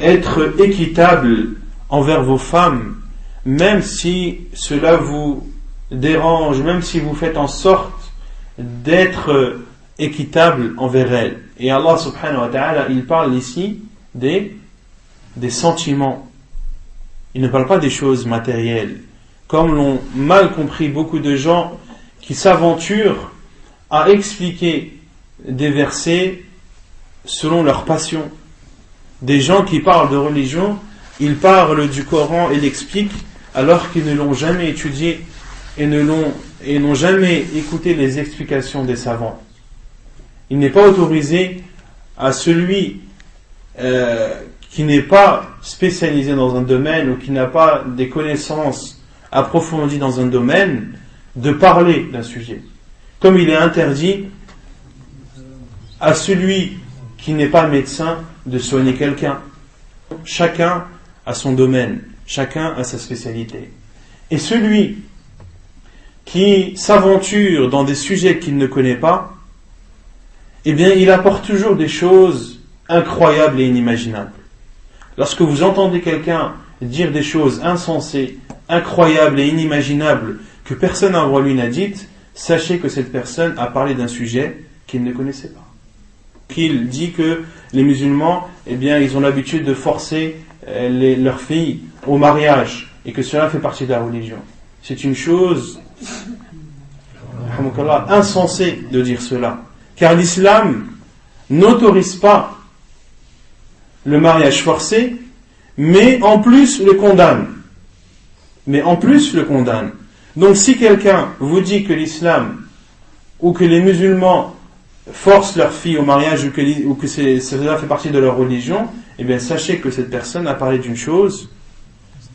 être équitable envers vos femmes même si cela vous dérange, même si vous faites en sorte d'être équitable envers elles. Et Allah subhanahu wa ta'ala, il parle ici des sentiments. Il ne parle pas des choses matérielles. Comme l'ont mal compris beaucoup de gens qui s'aventurent à expliquer des versets selon leur passion. Des gens qui parlent de religion, ils parlent du Coran et l'expliquent alors qu'ils ne l'ont jamais étudié et n'ont jamais écouté les explications des savants. Il n'est pas autorisé à celui qui n'est pas spécialisé dans un domaine ou qui n'a pas des connaissances approfondies dans un domaine de parler d'un sujet. Comme il est interdit à celui qui n'est pas médecin de soigner quelqu'un. Chacun a son domaine, chacun a sa spécialité. Et celui qui s'aventure dans des sujets qu'il ne connaît pas, eh bien, il apporte toujours des choses incroyables et inimaginables. Lorsque vous entendez quelqu'un dire des choses insensées, incroyables et inimaginables que personne avant lui n'a dites, sachez que cette personne a parlé d'un sujet qu'il ne connaissait pas. Qu'il dit que les musulmans, eh bien, ils ont l'habitude de forcer leurs filles au mariage et que cela fait partie de la religion. C'est une chose insensée de dire cela, car l'islam n'autorise pas le mariage forcé, mais en plus le condamne. Donc si quelqu'un vous dit que l'islam ou que les musulmans forcent leurs filles au mariage ou que cela fait partie de leur religion, eh bien sachez que cette personne a parlé d'une chose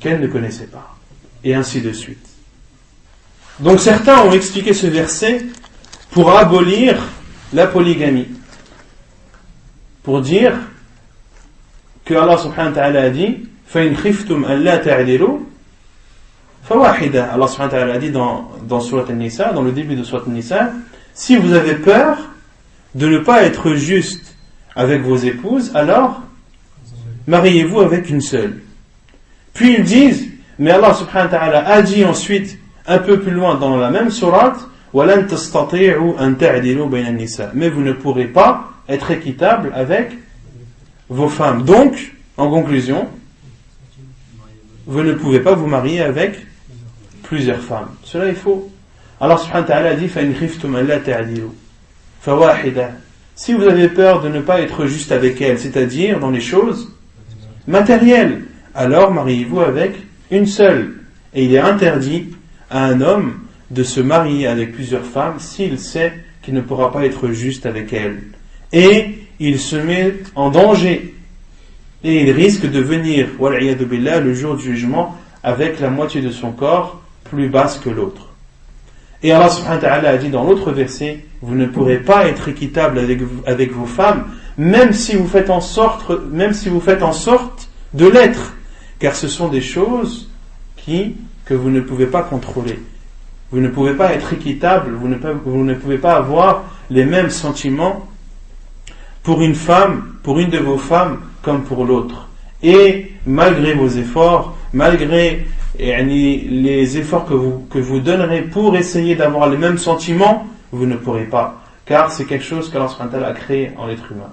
qu'elle ne connaissait pas. Et ainsi de suite. Donc certains ont expliqué ce verset pour abolir la polygamie. Pour dire que Allah subhanahu wa ta'ala a dit فَإِنْ خِفْتُمْ أَنْ لَا تَعْدِلُوا فَوَاحِدًا. Allah subhanahu wa ta'ala a dit dans Surat An-Nisa, dans le début de Surat An-Nisa, si vous avez peur de ne pas être juste avec vos épouses, alors mariez-vous avec une seule. Puis ils disent, mais Allah subhanahu wa ta'ala a dit ensuite, un peu plus loin dans la même sourate, وَلَنْ تَسْتَطِيعُوا أَنْ تَعْدِلُوا بَيْنَ النِّسَاءِ. Mais vous ne pourrez pas être équitable avec vos femmes. Donc, en conclusion, vous ne pouvez pas vous marier avec plusieurs femmes. Cela est faux. Allah subhanahu wa ta'ala a dit فَإِنْ خِفْتُمْ أَنْ لَا تَعْدِلُوا فَوَاحِدًا. Si vous avez peur de ne pas être juste avec elle, c'est-à-dire dans les choses matérielles, alors mariez-vous avec une seule. Et il est interdit à un homme de se marier avec plusieurs femmes s'il sait qu'il ne pourra pas être juste avec elles. Et il se met en danger. Et il risque de venir, wal'iyadu billah, le jour du jugement, avec la moitié de son corps plus basse que l'autre. Et Allah subhanahu wa ta'ala a dit dans l'autre verset, vous ne pourrez pas être équitable avec vos femmes, même si vous faites en sorte de l'être, car ce sont des choses que vous ne pouvez pas contrôler. Vous ne pouvez pas être équitable, vous ne pouvez pas avoir les mêmes sentiments pour une femme, pour une de vos femmes, comme pour l'autre. Et malgré vos efforts, malgré les efforts que vous donnerez pour essayer d'avoir les mêmes sentiments, vous ne pourrez pas, car c'est quelque chose qu'Allah subhanahu wa ta'ala a créé en l'être humain.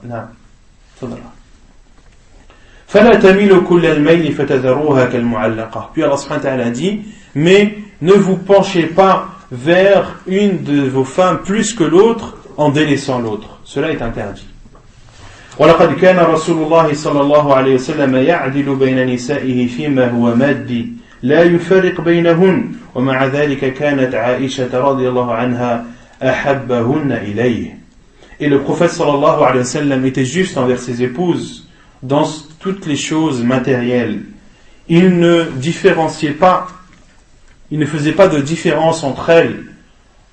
فَلَا تَمِيلُوا كُلَّ الْمَيْلِ فَتَذَرُوهَا كَالْمُعَلَّقَةِ. Puis Allah subhanahu wa ta'ala a dit, mais ne vous penchez pas vers une de vos femmes plus que l'autre en délaissant l'autre. Cela est interdit. وَلَقَدْ كَانَ رَسُولُ اللَّهِ صَلَّى اللَّهُ عَلَيْهِ وسلم يَعْدِلُ بَيْنَ نِسَائِهِ فِيمَا هُوَ مَادِّ لا يفرق بينهن ومع ذلك كانت عائشة رضي الله عنها أحبهن إليه. Et le prophète sallallahu alayhi wa sallam était juste envers ses épouses dans toutes les choses matérielles. Il ne différenciait pas, il ne faisait pas de différence entre elles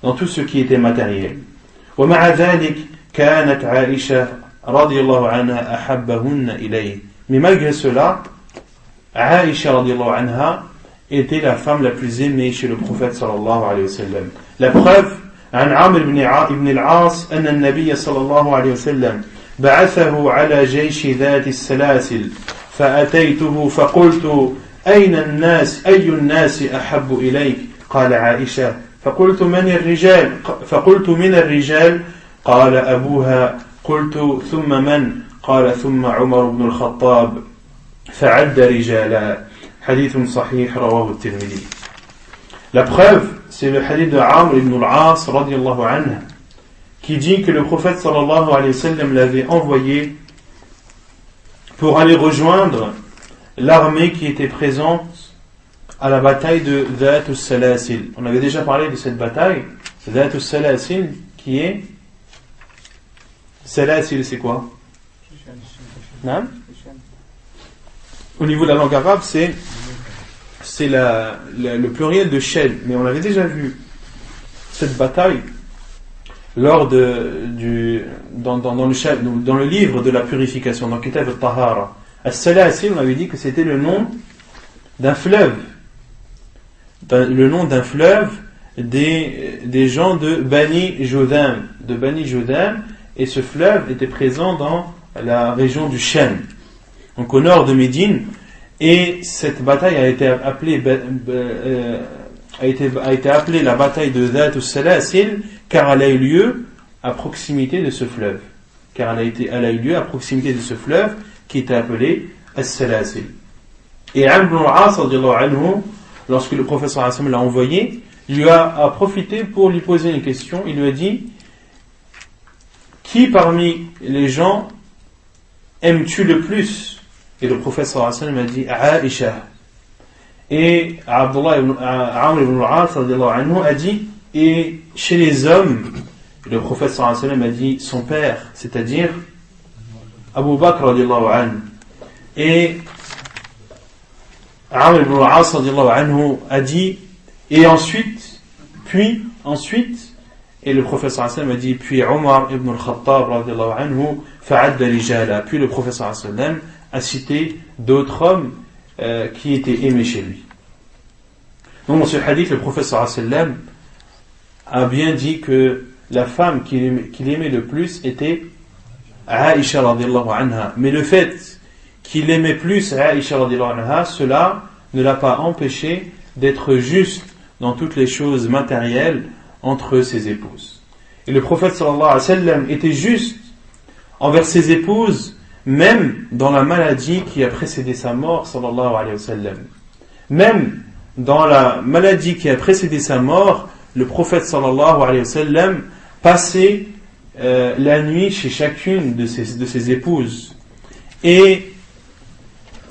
dans tout ce qui était matériel. ومع ذلك كانت عائشة رضي الله عنها أحبهن إليه. Mais malgré cela, Aïcha radiallahu anha était la femme la plus aimée chez le prophète sallallahu alayhi wa sallam. La preuve, عن عامر بن العاص أن النبي صلى الله عليه وسلم بعثه على جيش ذات السلاسل فأتيته فقلت أي الناس أحب إليك قال عائشة فقلت من الرجال قال أبوها قلت ثم من قال ثم عمر بن الخطاب فعد رجالا حديث صحيح رواه الترمذي. La preuve, c'est le hadith de Amr ibn al-As radiyallahu anhu qui dit que le prophète sallallahu alayhi wa sallam l'avait envoyé pour aller rejoindre l'armée qui était présente à la bataille de Dhat al-Salasil. On avait déjà parlé de cette bataille, Dhat al-Salasil, qui est... Salasil, c'est quoi? Non? Au niveau de la langue arabe, c'est le pluriel de chaîne. Mais on avait déjà vu cette bataille lors dans le livre de la purification, dans Kitab al-Tahara. As-Salasil, on avait dit que c'était le nom d'un fleuve. Le nom d'un fleuve des gens de Bani Jodam. Et ce fleuve était présent dans la région du Shem, donc au nord de Médine. Et cette bataille a été appelée la bataille de Dhat al-Salasil, car elle a eu lieu à proximité de ce fleuve. Elle a eu lieu à proximité de ce fleuve qui était appelé As-Salasil. Et Amr ibn al-As, lorsque le prophète sallallahu alayhi wa sallam l'a envoyé, il lui a profité pour lui poser une question. Il lui a dit: qui parmi les gens aimes-tu le plus? Et le prophète sallallahu alayhi wa sallam a dit Aïcha. Et Amr ibn al-As a dit: et chez les hommes? Et le prophète sallallahu alayhi wa sallam a dit son père, c'est-à-dire Abu Bakr radiallahu anhu. Et Amr ibn al-As a dit: et ensuite, et le prophète sallallahu alayhi wa sallam a dit: puis Omar ibn al-Khattab radiallahu anhu fa'adda rijala. Puis le prophète sallallahu alayhi wa sallam a cité d'autres hommes qui étaient aimés chez lui. Donc dans ce hadith, le prophète sallallahu alayhi wa sallam a bien dit que la femme qu'il aimait le plus était Aïcha radiallahu anha. Mais le fait qu'il aimait plus Aïcha radiallahu anha, cela ne l'a pas empêché d'être juste dans toutes les choses matérielles entre ses épouses. Et le prophète sallallahu alayhi wa sallam était juste envers ses épouses, même dans la maladie qui a précédé sa mort, sallallahu alayhi wa sallam. Même dans la maladie qui a précédé sa mort, le prophète sallallahu alayhi wa sallam passait la nuit chez chacune de ses épouses. Et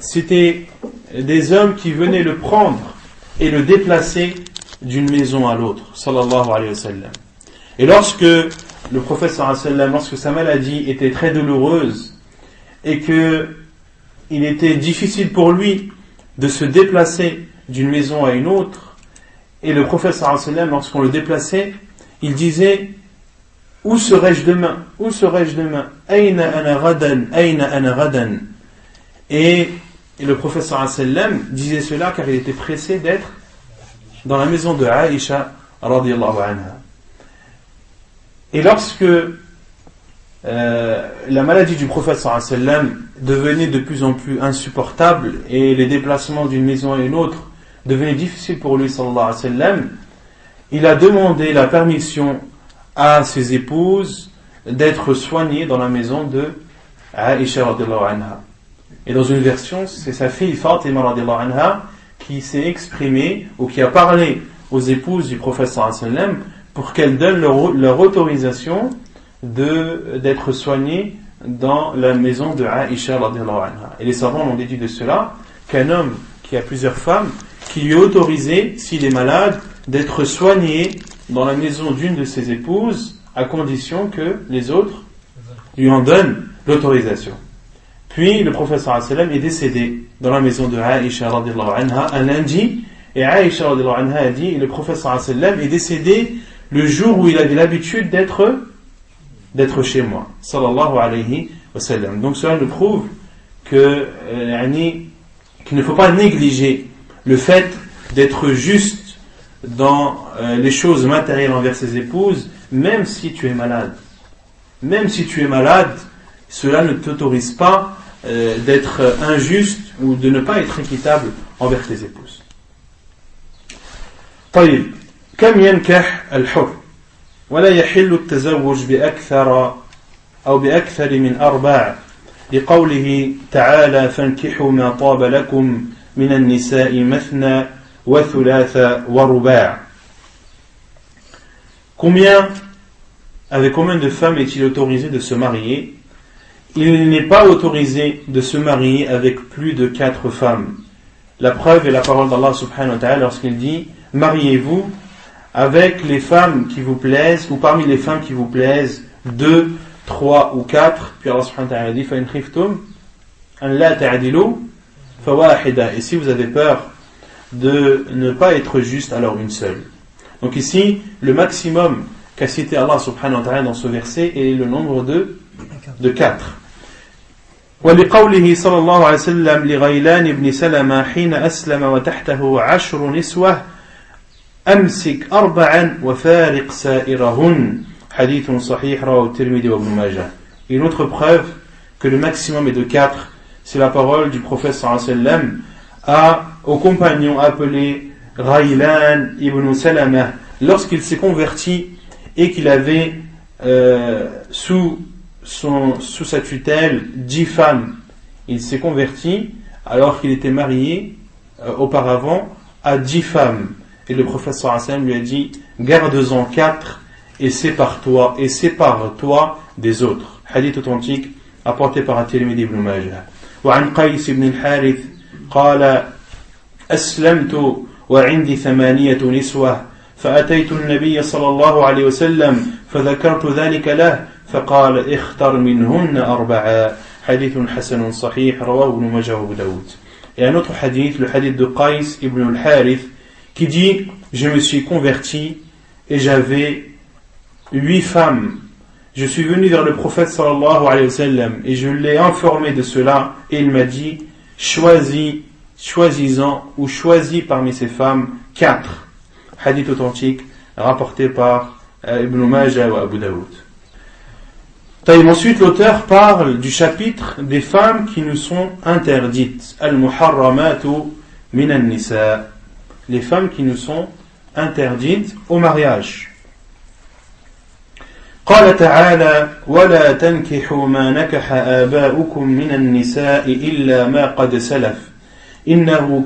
c'était des hommes qui venaient le prendre et le déplacer d'une maison à l'autre, sallallahu alayhi wa sallam. Et lorsque le prophète sallallahu alayhi wa sallam, lorsque sa maladie était très douloureuse et que il était difficile pour lui de se déplacer d'une maison à une autre, et le prophète sallallahu alayhi wa sallam, lorsqu'on le déplaçait, il disait: où serais-je demain? Où serais-je demain? Aïna ana ghadan, aïna ana ghadan. Et le prophète sallallahu alayhi wa sallam disait cela car il était pressé d'être dans la maison de Aïcha radiyallahu anha. Et lorsque la maladie du prophète sallallahu alayhi wa sallam devenait de plus en plus insupportable et les déplacements d'une maison à une autre devenaient difficiles pour lui sallallahu alayhi wa sallam, il a demandé la permission à ses épouses d'être soignées dans la maison de Aïcha radiyallahu anha. Et dans une version, c'est sa fille Fatima radiyallahu anha qui s'est exprimée ou qui a parlé aux épouses du prophète sallallahu alayhi wa sallam pour qu'elles donnent leur autorisation d'être soignées dans la maison de Aïcha radiyallahu anha. Et les savants ont déduit de cela qu'un homme qui a plusieurs femmes, qui lui a autorisé, s'il est malade, d'être soigné dans la maison d'une de ses épouses, à condition que les autres lui en donnent l'autorisation. Puis le prophète sallallahu alayhi wa sallam est décédé dans la maison de Aïcha radiyallahu anha un lundi, et Aïcha radiyallahu anha a dit: et le prophète sallallahu alayhi wa sallam est décédé le jour où il avait l'habitude d'être chez moi, sallallahu alayhi wa sallam. Donc cela nous prouve qu'il ne faut pas négliger le fait d'être juste dans les choses matérielles envers ses épouses, même si tu es malade. Même si tu es malade, cela ne t'autorise pas d'être injuste ou de ne pas être équitable envers tes épouses. طيب كم ينكح الحر ولا يحل التزوج بأكثر من 4 لقوله تعالى فانكحوا ما طاب لكم من النساء مثنى وثلاث ورباع. Combien avec combien de femmes est-il autorisé de se marier? Il n'est pas autorisé de se marier avec plus de 4 femmes. La preuve est la parole d'Allah subhanahu wa ta'ala lorsqu'il dit: mariez-vous avec les femmes qui vous plaisent, ou parmi les femmes qui vous plaisent, 2, 3 ou 4. Puis Allah subhanahu wa ta'ala dit: فَإِنْ خِفْتُمْ أَنْ لَا تَعْدِلُوا فَوَاحِدًا. Et si vous avez peur de ne pas être juste, alors une seule. Donc ici, le maximum qu'a cité Allah subhanahu wa ta'ala dans ce verset est le nombre de 4. ولقوله صلى الله عليه وسلم لغيلان بن سلمة حين أسلم وتحته 10 نسوة أمسك 4 وفارق سائرهن حديث صحيح رواه الترمذي وابن ماجه. Une autre preuve que le maximum est de 4, c'est la parole du prophète sallallahu alayhi wa sallam au compagnon appelé Ghaylan ibn Salama lorsqu'il s'est converti et qu'il avait sous sa tutelle 10 femmes. Il s'est converti alors qu'il était marié auparavant à 10 femmes. Et le prophète sallallahu alayhi wa sallam lui a dit: garde-en 4 et sépare-toi des autres. Hadith authentique apporté par At-Tirmidhi ibn Majah. وعن قيس بن الحارث قال: أسلمت وعندي 8 نسوة فأتيت النبي صلى الله عليه وسلم فذكرت ذلك له فقال: اختر منهن 4 حديث حسن صحيح رواه ابن ماجه وابو داود. Et un autre hadith, le hadith de Qais ibn al-Harith, qui dit: je me suis converti et j'avais 8 femmes. Je suis venu vers le prophète sallallahu alayhi wa sallam et je l'ai informé de cela et il m'a dit: choisis-en ou choisis parmi ces femmes 4. Hadith authentique rapporté par Ibn Majah ou Abu Daoud. Ensuite, l'auteur parle du chapitre des femmes qui nous sont interdites. Al-Muharramatu minan nisa. Les femmes qui nous sont interdites au mariage. قال تعالى: ولا تنكحوا ما نكح آباؤكم من النساء إلا ما قد سلف إنه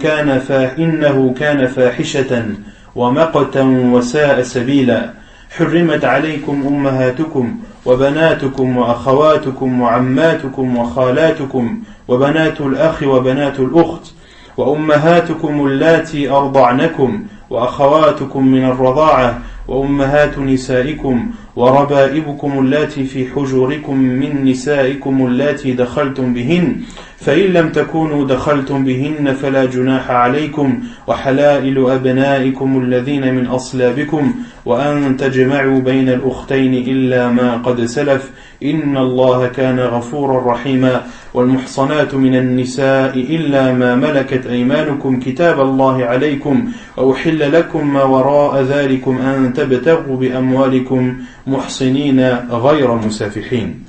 كان فاحشة ومقتا وساء سبيلا حرمت عليكم أمهاتكم وبناتكم وأخواتكم وعماتكم وخالاتكم وبنات الأخ وبنات الأخت وأمهاتكم اللاتي أرضعنكم وأخواتكم من الرضاعة وأمهات نسائكم وربائبكم اللاتي في حجوركم من نسائكم اللاتي دخلتم بهن فإن لم تكونوا دخلتم بهن فلا جناح عليكم وحلائل أبنائكم الذين من أصلابكم وأن تجمعوا بين الأختين إلا ما قد سلف إن الله كان غفورا رحيما والمحصنات من النساء إلا ما ملكت أيمانكم كتاب الله عليكم وأحل لكم ما وراء ذلكم أن تبتغوا بأموالكم محصنين غير مسافحين.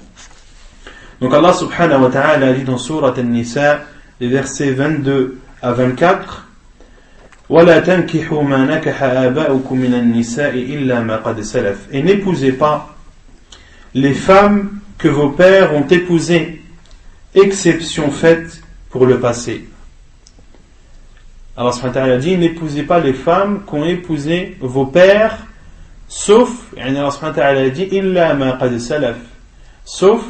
Donc Allah subhanahu wa ta'ala dit dans Surat An-Nisa, les versets 22 à 24: وَلَا تَنْكِحُوا مَا نَكَحَ آبَاؤُكُم مِّنَ النِّسَاءِ إِلَّا مَا قَدْ سَلَفَ. Et n'épousez pas les femmes que vos pères ont épousées, exception faite pour le passé. Allah subhanahu wa ta'ala dit: n'épousez pas les femmes qu'ont épousé vos pères, sauf, Allah subhanahu wa ta'ala dit: إِلَّا مَا قَدْ سَلَفَ, sauf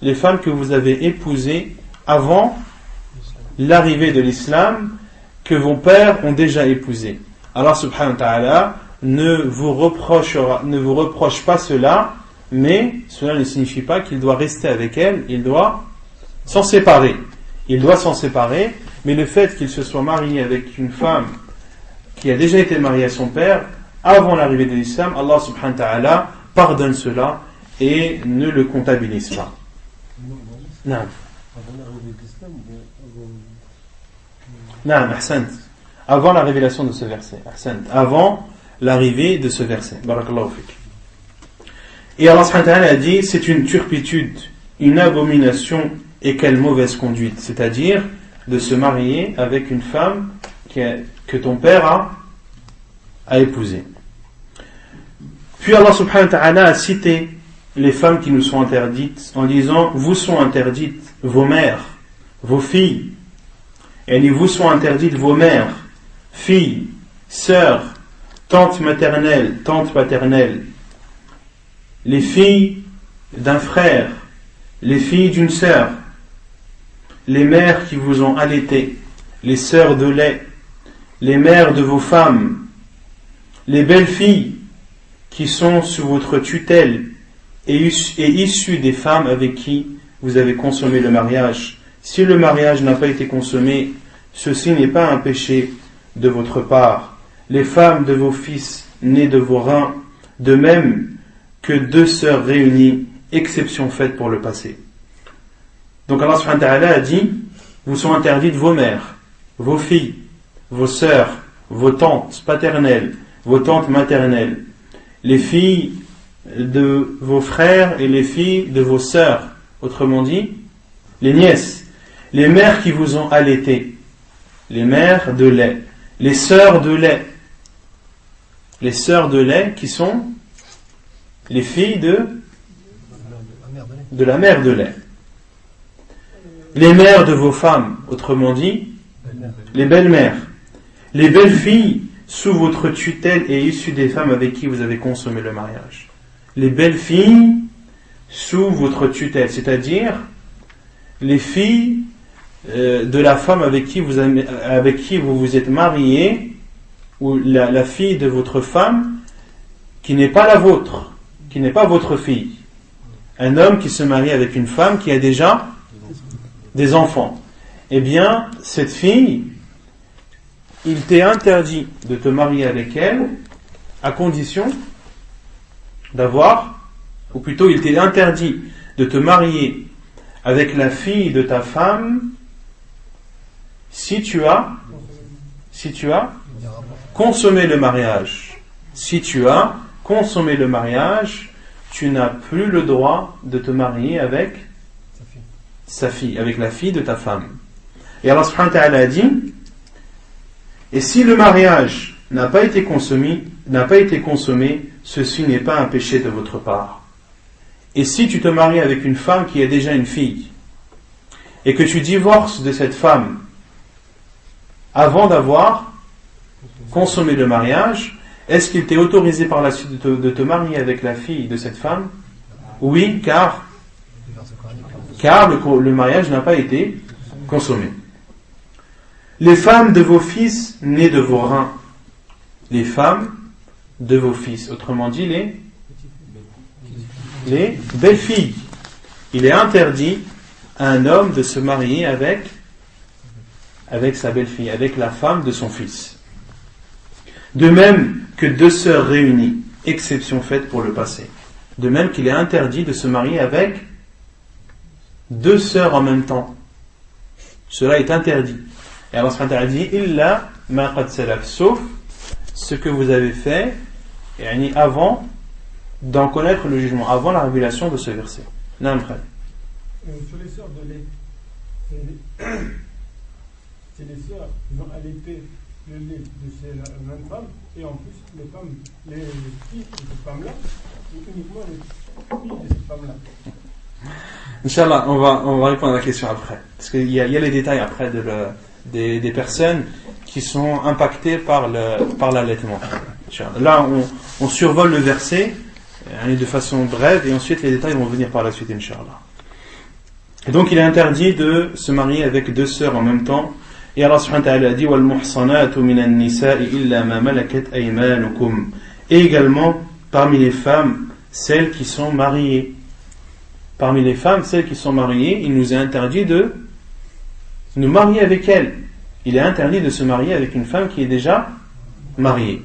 les femmes que vous avez épousées avant l'arrivée de l'islam, que vos pères ont déjà épousées. Allah subhanahu wa ta'ala ne vous reproche pas cela, mais cela ne signifie pas qu'il doit rester avec elles, il doit s'en séparer. Il doit s'en séparer, mais le fait qu'il se soit marié avec une femme qui a déjà été mariée à son père avant l'arrivée de l'islam, Allah subhanahu wa ta'ala pardonne cela et ne le comptabilise pas. Non. Non, ahsant. Avant la révélation de ce verset. Ahsant. Avant l'arrivée de ce verset. Barakallahu fik. Et Allah subhanahu wa ta'ala a dit: c'est une turpitude, une abomination et quelle mauvaise conduite. C'est-à-dire de se marier avec une femme que ton père a épousée. Puis Allah subhanahu wa ta'ala a cité les femmes qui nous sont interdites en disant: vous sont interdites vos mères, vos filles. Et il dit: vous sont interdites vos mères, filles, sœurs, tantes maternelles, tantes paternelles, les filles d'un frère, les filles d'une sœur, les mères qui vous ont allaité, les sœurs de lait, les mères de vos femmes, les belles filles qui sont sous votre tutelle et issues des femmes avec qui vous avez consommé le mariage. Si le mariage n'a pas été consommé, ceci n'est pas un péché de votre part. Les femmes de vos fils nés de vos reins, de même que deux sœurs réunies, exception faite pour le passé. Donc Allah subhanahu wa ta'ala a dit, vous sont interdites vos mères, vos filles, vos sœurs, vos tantes paternelles, vos tantes maternelles, les filles de vos frères et les filles de vos sœurs, autrement dit, les nièces, les mères qui vous ont allaité, les mères de lait, les sœurs de lait qui sont les filles de la mère de lait, les mères de vos femmes, autrement dit, les belles-mères, les belles filles sous votre tutelle et issues des femmes avec qui vous avez consommé le mariage. Les belles filles sous votre tutelle, c'est-à-dire les filles de la femme avec qui vous vous êtes marié, ou la fille de votre femme qui n'est pas la vôtre, qui n'est pas votre fille. Un homme qui se marie avec une femme qui a déjà des enfants. Eh bien, cette fille, il t'est interdit de te marier avec elle à condition d'avoir, ou plutôt il t'est interdit de te marier avec la fille de ta femme si tu as consommé le mariage. Si tu as consommé le mariage, tu n'as plus le droit de te marier avec sa fille, avec la fille de ta femme. Et Allah subhanahu wa ta'ala a dit, et si le mariage n'a pas été consommé, ceci n'est pas un péché de votre part. Et si tu te maries avec une femme qui a déjà une fille, et que tu divorces de cette femme avant d'avoir consommé le mariage, est-ce qu'il t'est autorisé par la suite de te marier avec la fille de cette femme? Oui, car le mariage n'a pas été consommé. Les femmes de vos fils nés de vos reins, les femmes de vos fils, autrement dit les belles filles. Il est interdit à un homme de se marier avec sa belle-fille, avec la femme de son fils. De même que deux sœurs réunies, exception faite pour le passé. De même qu'il est interdit de se marier avec deux sœurs en même temps. Cela est interdit. Et Allah subhanahu wa ta'ala dit, illa ma qad salaf, sauf ce que vous avez fait avant d'en connaître le jugement, avant la révélation de ce verset. Sur les sœurs de lait, c'est les sœurs qui ont allaité le lait de ces mêmes femmes, et en plus les filles de cette femme-là, ou uniquement les filles de cette femme-là. Inch'Allah, on va répondre à la question après. Parce qu'il y a les détails après des personnes qui sont impactées par l'allaitement. Là, on survole le verset de façon brève et ensuite les détails vont venir par la suite, Inch'Allah. Et donc, il est interdit de se marier avec deux sœurs en même temps. Et Allah subhanahu wa ta'ala a dit وَالْمُحْصَنَاتُ مِنَ النِّسَاءِ إِلَّا مَا مَلَكَتْ أَيْمَانُكُمْ. Et également, parmi les femmes, celles qui sont mariées. Parmi les femmes, celles qui sont mariées, il nous est interdit de nous marier avec elles. Il est interdit de se marier avec une femme qui est déjà mariée.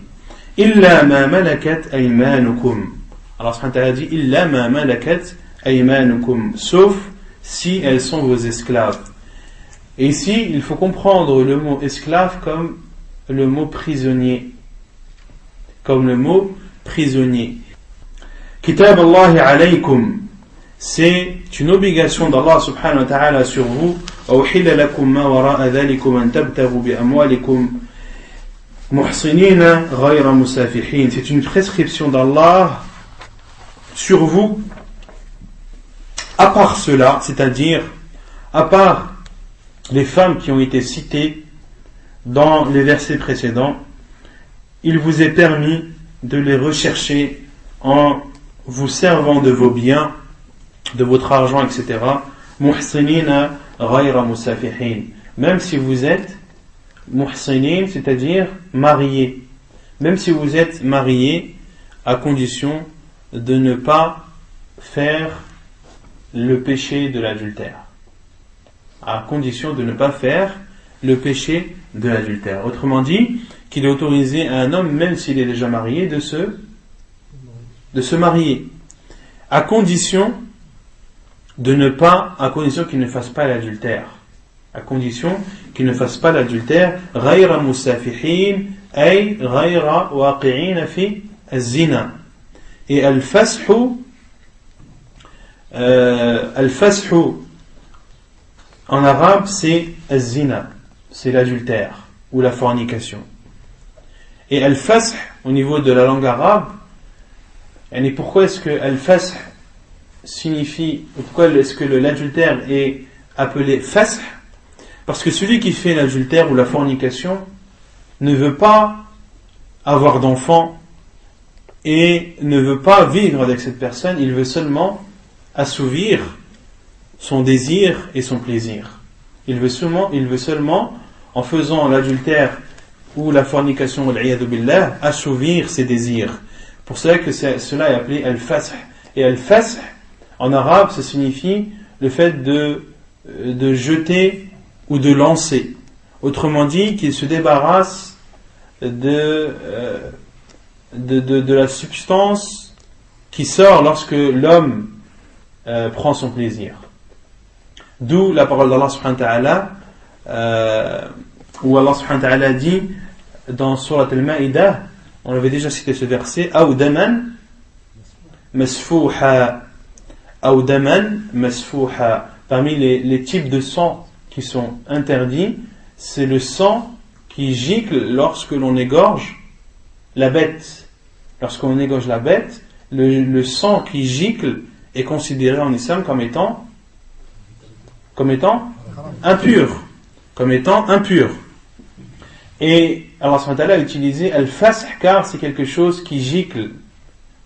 إِلَّا مَا مَلَكَتْ أَيْمَانُكُمْ. Allah subhanahu wa ta'ala dit إِلَّا مَا مَلَكَتْ أَيْمَانُكُمْ. Sauf si elles sont vos esclaves. Et ici, il faut comprendre le mot esclave comme le mot prisonnier. Comme le mot prisonnier. Kitab Allah alaykum. C'est une obligation d'Allah subhanahu wa ta'ala sur vous. أُحِلَّ لَكُمْ مَا وَرَاءَ ذَلِكُمْ أَن تَبْتَغُوا بِأَمْوَالِكُمْ مُحْصِنِينَ غَيْرَ مُسَافِحِينَ. C'est une prescription d'Allah sur vous. À part cela, c'est-à-dire à part les femmes qui ont été citées dans les versets précédents, il vous est permis de les rechercher en vous servant de vos biens, de votre argent, etc. Muhsinina ghayra musafihin. Même si vous êtes muhsinin, c'est-à-dire mariés. Même si vous êtes mariés, à condition de ne pas faire le péché de l'adultère. À condition de ne pas faire le péché de l'adultère. Autrement dit, qu'il est autorisé à un homme, même s'il est déjà marié, de se marier. À condition qu'il ne fasse pas l'adultère. À condition qu'il ne fasse pas l'adultère. غَيْرَ مُسَافِحِينَ أي غَيْرَ وَاقِعِينَ فِي الزِّنَا. Et al-fashu, en arabe, c'est az-zina, c'est l'adultère ou la fornication. Et al-fash, au niveau de la langue arabe, et pourquoi est-ce que al-fash signifie, pourquoi est-ce que l'adultère est appelé fash? Parce que celui qui fait l'adultère ou la fornication ne veut pas avoir d'enfant et ne veut pas vivre avec cette personne, il veut seulement assouvir son désir et son plaisir. Il veut seulement, en faisant l'adultère ou la fornication, assouvir ses désirs. Pour cela que cela est appelé al-fash. Et al-fash, en arabe, ça signifie le fait de jeter ou de lancer. Autrement dit, qu'il se débarrasse de la substance qui sort lorsque l'homme prend son plaisir. D'où la parole d'Allah subhanahu wa ta'ala, où Allah subhanahu wa ta'ala dit dans Surat al-Ma'idah, on avait déjà cité ce verset, Aw daman masfuha. Aw daman masfuha. Parmi les types de sang qui sont interdits, c'est le sang qui gicle lorsque l'on égorge la bête. Lorsqu'on égorge la bête, le sang qui gicle est considéré en islam comme étant impur. Comme étant impur. Et Allah subhanahu wa ta'ala a utilisé al-fash car c'est quelque chose qui gicle,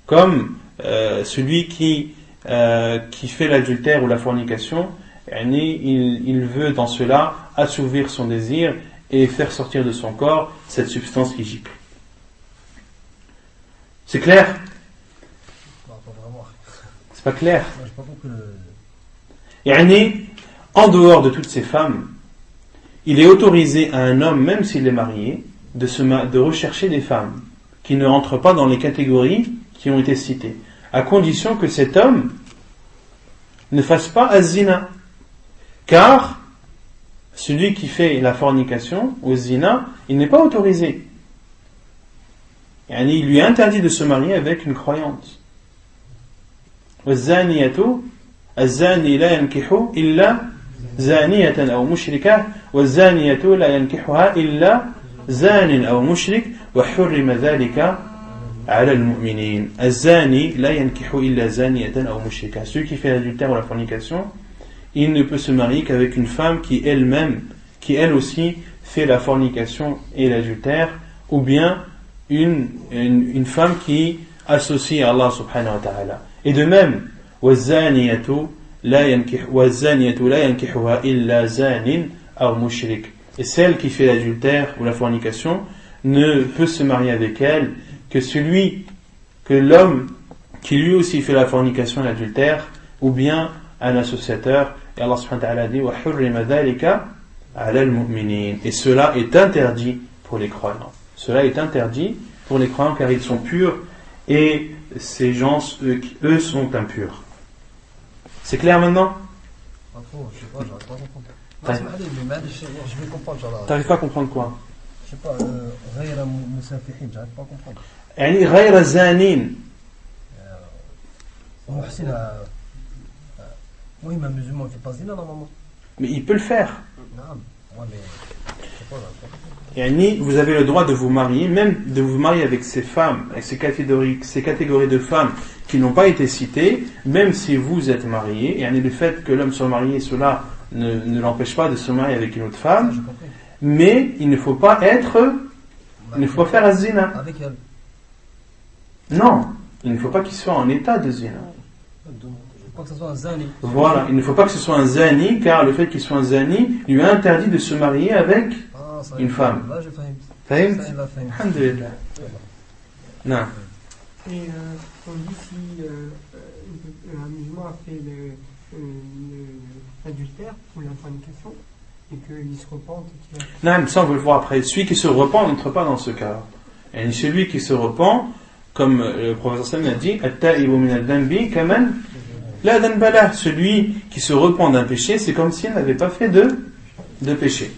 comme celui qui fait l'adultère ou la fornication, il veut dans cela assouvir son désir et faire sortir de son corps cette substance qui gicle. C'est clair? Non, pas vraiment. C'est pas clair? Moi, j'ai pas compris En dehors de toutes ces femmes, il est autorisé à un homme, même s'il est marié, de rechercher des femmes qui ne rentrent pas dans les catégories qui ont été citées, à condition que cet homme ne fasse pas az-zina. Car celui qui fait la fornication ou zina, il n'est pas autorisé. Il lui est interdit de se marier avec une croyante. الزاني لا ينكح إلا زانية أو مشركة والزانية لا ينكحها إلا زان أو مشرك وحرم ذلك على المؤمنين. الزاني لا ينكح إلا زانية أو مشركة. Celui qui fait l'adultère ou la fornication, il ne peut se marier qu'avec une femme qui elle aussi fait la fornication et l'adultère, ou bien une femme qui associe à Allah subhanahu wa ta'ala. Et de même, والزانية لا ينكحها إلا زان أو مشرك. Et celle qui fait l'adultère ou la fornication ne peut se marier avec elle que l'homme qui lui aussi fait la fornication et l'adultère, ou bien un associateur. Et Allah subhanahu wa ta'ala dit وَحُرِّمَ ذَلِكَ عَلَى الْمُؤْمِنِينَ. Et cela est interdit pour les croyants. Cela est interdit pour les croyants car ils sont purs et ces gens, eux sont impurs. C'est clair maintenant? Pas trop, je sais pas, j'arrive pas à comprendre. Je vais comprendre, Inch'Allah. T'arrives pas à comprendre quoi? Je sais pas, غير مسافحين, j'arrive pas à comprendre. يعني غير زانين. Muhsin, oui, mais un musulman il fait pas zina normalement. Mais il peut le faire. Non, ouais, mais je sais pas, j'arrive pas à comprendre. Yani, vous avez le droit de vous marier, même de vous marier avec ces femmes, avec ces catégories de femmes qui n'ont pas été citées, même si vous êtes marié. Yani, le fait que l'homme soit marié, cela ne l'empêche pas de se marier avec une autre femme. Mais il ne faut pas faire az-zina. Avec elle. Non, Il ne faut pas qu'il soit en état de zina. Il ne faut pas que ce soit un zani. Voilà, il ne faut pas que ce soit un zani, car le fait qu'il soit un zani lui a interdit de se marier avec une femme. Là, j'ai failli. Fahim? Ça, il va failli. Alhamdulillah. Non. Et on dit si un musulman a fait l'adultère ou la fornication et qu'il se repente et qu'il a... Non, ça on veut le voir après. Celui qui se repent n'entre pas dans ce cas. Et celui qui se repent, comme le professeur Sam a dit, At-ta'ibu min al-dhanbi kaman la dhanba lah. Celui qui se repent d'un péché, c'est comme s'il n'avait pas fait de péché.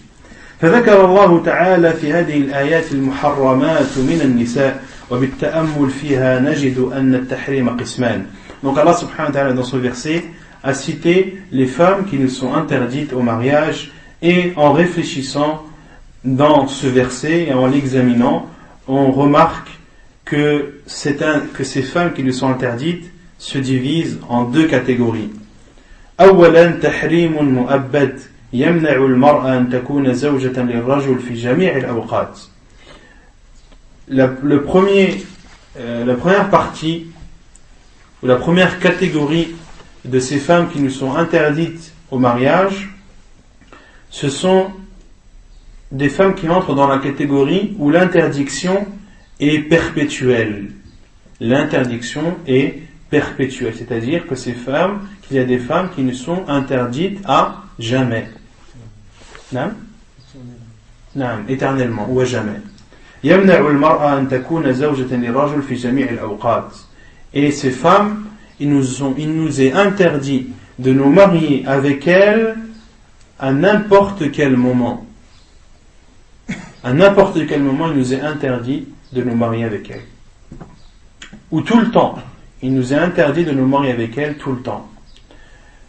فذكر الله تعالى في هذه الآيات المحرمات من النساء وبالتأمل فيها نجد أن التحريم قسمان. Donc Allah subhanahu wa ta'ala dans ce verset a cité les femmes qui nous sont interdites au mariage, et en réfléchissant dans ce verset et en l'examinant, on remarque que ces femmes qui nous sont interdites se divisent en deux catégories. أولا تحريم مؤبد يمنع المرأة أن تكون زوجة للرجل في جميع الأوقات. La première partie ou la première catégorie de ces femmes qui nous sont interdites au mariage, ce sont des femmes qui entrent dans la catégorie où l'interdiction est perpétuelle. L'interdiction est perpétuelle, c'est-à-dire que qu'il y a des femmes qui nous sont interdites à jamais. Non, éternellement ou à jamais. Et ces femmes, il nous est interdit de nous marier avec elles à n'importe quel moment. À n'importe quel moment, il nous est interdit de nous marier avec elles. Ou tout le temps. Il nous est interdit de nous marier avec elles tout le temps.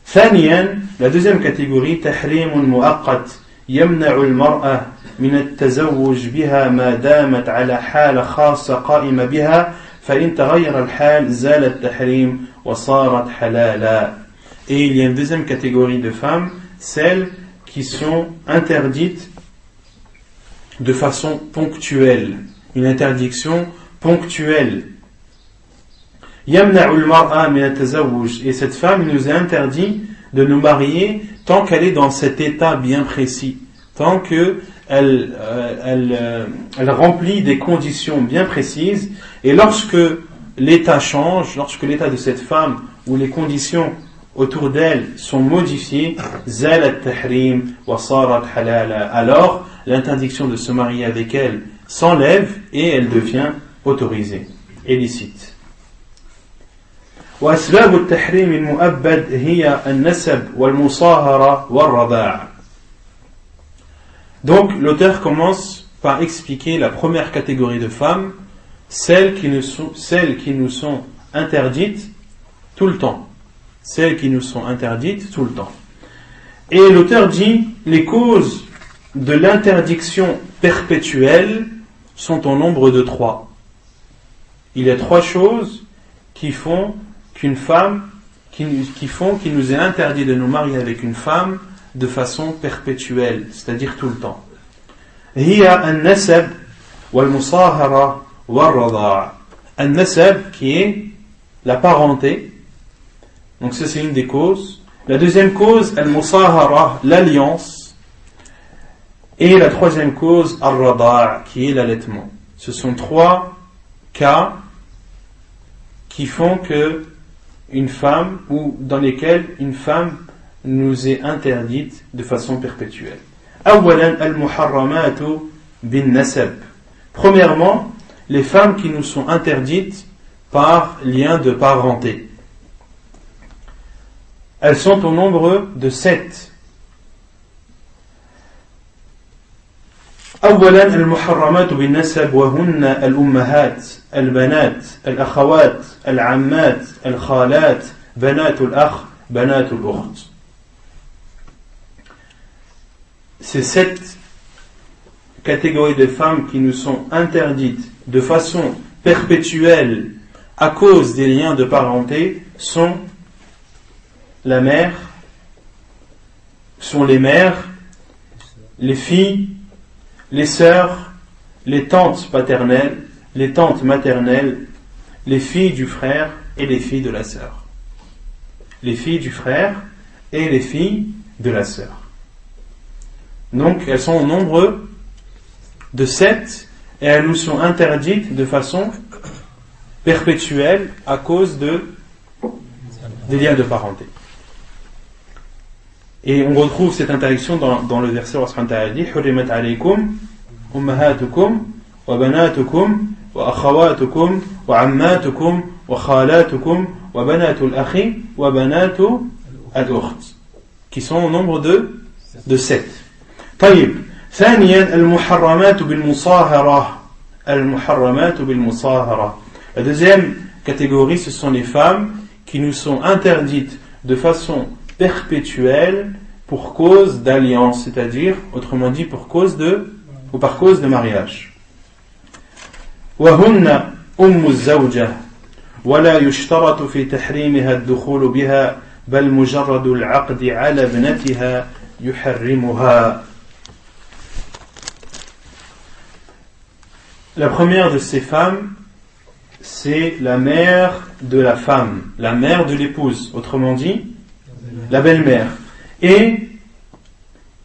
ثانيا, la deuxième catégorie, تحريم مؤقت يمنع المرأة من التزوج بها ما دامت على حالة خاصة قائمة بها فإن تغير الحال زال التحريم وصارت حلالا. Et il y a une deuxième catégorie de femmes, celles qui sont interdites de façon ponctuelle, une interdiction ponctuelle. يمنع المرأة من التزوج, et cette femme, il nous est interdit de nous marier tant qu'elle est dans cet état bien précis, tant que elle remplit des conditions bien précises, et lorsque l'état change, lorsque l'état de cette femme ou les conditions autour d'elle sont modifiées, زال التحريم وصارت حلالا, alors l'interdiction de se marier avec elle s'enlève et elle devient autorisée, illicite. وأسباب التحريم المؤبد هي النسب والمصاهرة والرضاع. Donc l'auteur commence par expliquer la première catégorie de femmes, celles qui nous sont interdites tout le temps. Celles qui nous sont interdites tout le temps. Et l'auteur dit, les causes de l'interdiction perpétuelle sont au nombre de 3. Il y a 3 choses qui font qu'il nous est interdit de nous marier avec une femme de façon perpétuelle, c'est-à-dire tout le temps. هي النسب والمصاهرة والرضاع. النسب qui est la parenté. Donc ça c'est une des causes. La deuxième cause, al-musahara, l'alliance. Et la troisième cause, al-rada' qui est l'allaitement. Ce sont 3 cas qui font que une femme, ou dans lesquels une femme nous est interdite de façon perpétuelle. أولاً المحرمات بالنسب. Premièrement, les femmes qui nous sont interdites par lien de parenté. Elles sont au nombre de 7. أولاً المحرمات بالنسب وهن الأمهات البنات الأخوات العمات الخالات بنات الأخ بنات الأخت. Ces 7 catégories de femmes qui nous sont interdites de façon perpétuelle à cause des liens de parenté sont la mère, sont les mères, les filles, les sœurs, les tantes paternelles, les tantes maternelles, les filles du frère et les filles de la sœur. Les filles du frère et les filles de la sœur. Donc elles sont au nombre de 7 et elles nous sont interdites de façon perpétuelle à cause des liens de parenté. Et on retrouve cette interdiction dans le verset où Allah dit Hurrimat alaykum ummahatukum wa banatukum wa akhawatukum wa ammatukum wa khalatukum wa banatul akhi wa banatu al-ukht, qui sont au nombre de 7. طيب ثانيا المحرمات بالمصاهرة. المحرمات بالمصاهرة. La deuxième catégorie, ce sont les femmes qui nous sont interdites de façon perpétuelle pour cause d'alliance, c'est-à-dire, autrement dit, par cause de mariage. وهن أم الزوجة ولا يشترط في تحريمها الدخول بها بل مجرد العقد على ابنتها يحرمها. La première de ces femmes, c'est la mère de la femme, la mère de l'épouse, autrement dit, la belle-mère. Et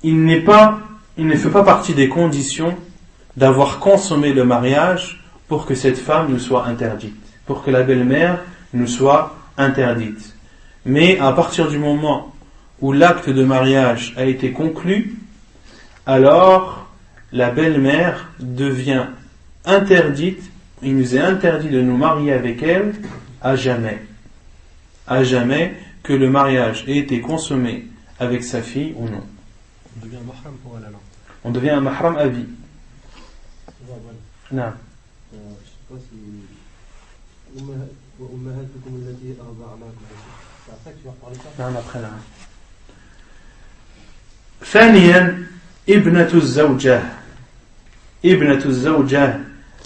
il ne fait pas partie des conditions d'avoir consommé le mariage pour que cette femme nous soit interdite, pour que la belle-mère nous soit interdite. Mais à partir du moment où l'acte de mariage a été conclu, alors la belle-mère devient interdite. Il nous est interdit de nous marier avec elle à jamais. À jamais que le mariage ait été consommé avec sa fille ou non. On devient un mahram pour elle alors. On devient un mahram à vie. Non. Je sais pas si ummahatukum allati arda'nakum. C'est après que tu vas reparler de ça. Non, après là. ثانيا ابنة الزوجة. ابنة الزوجة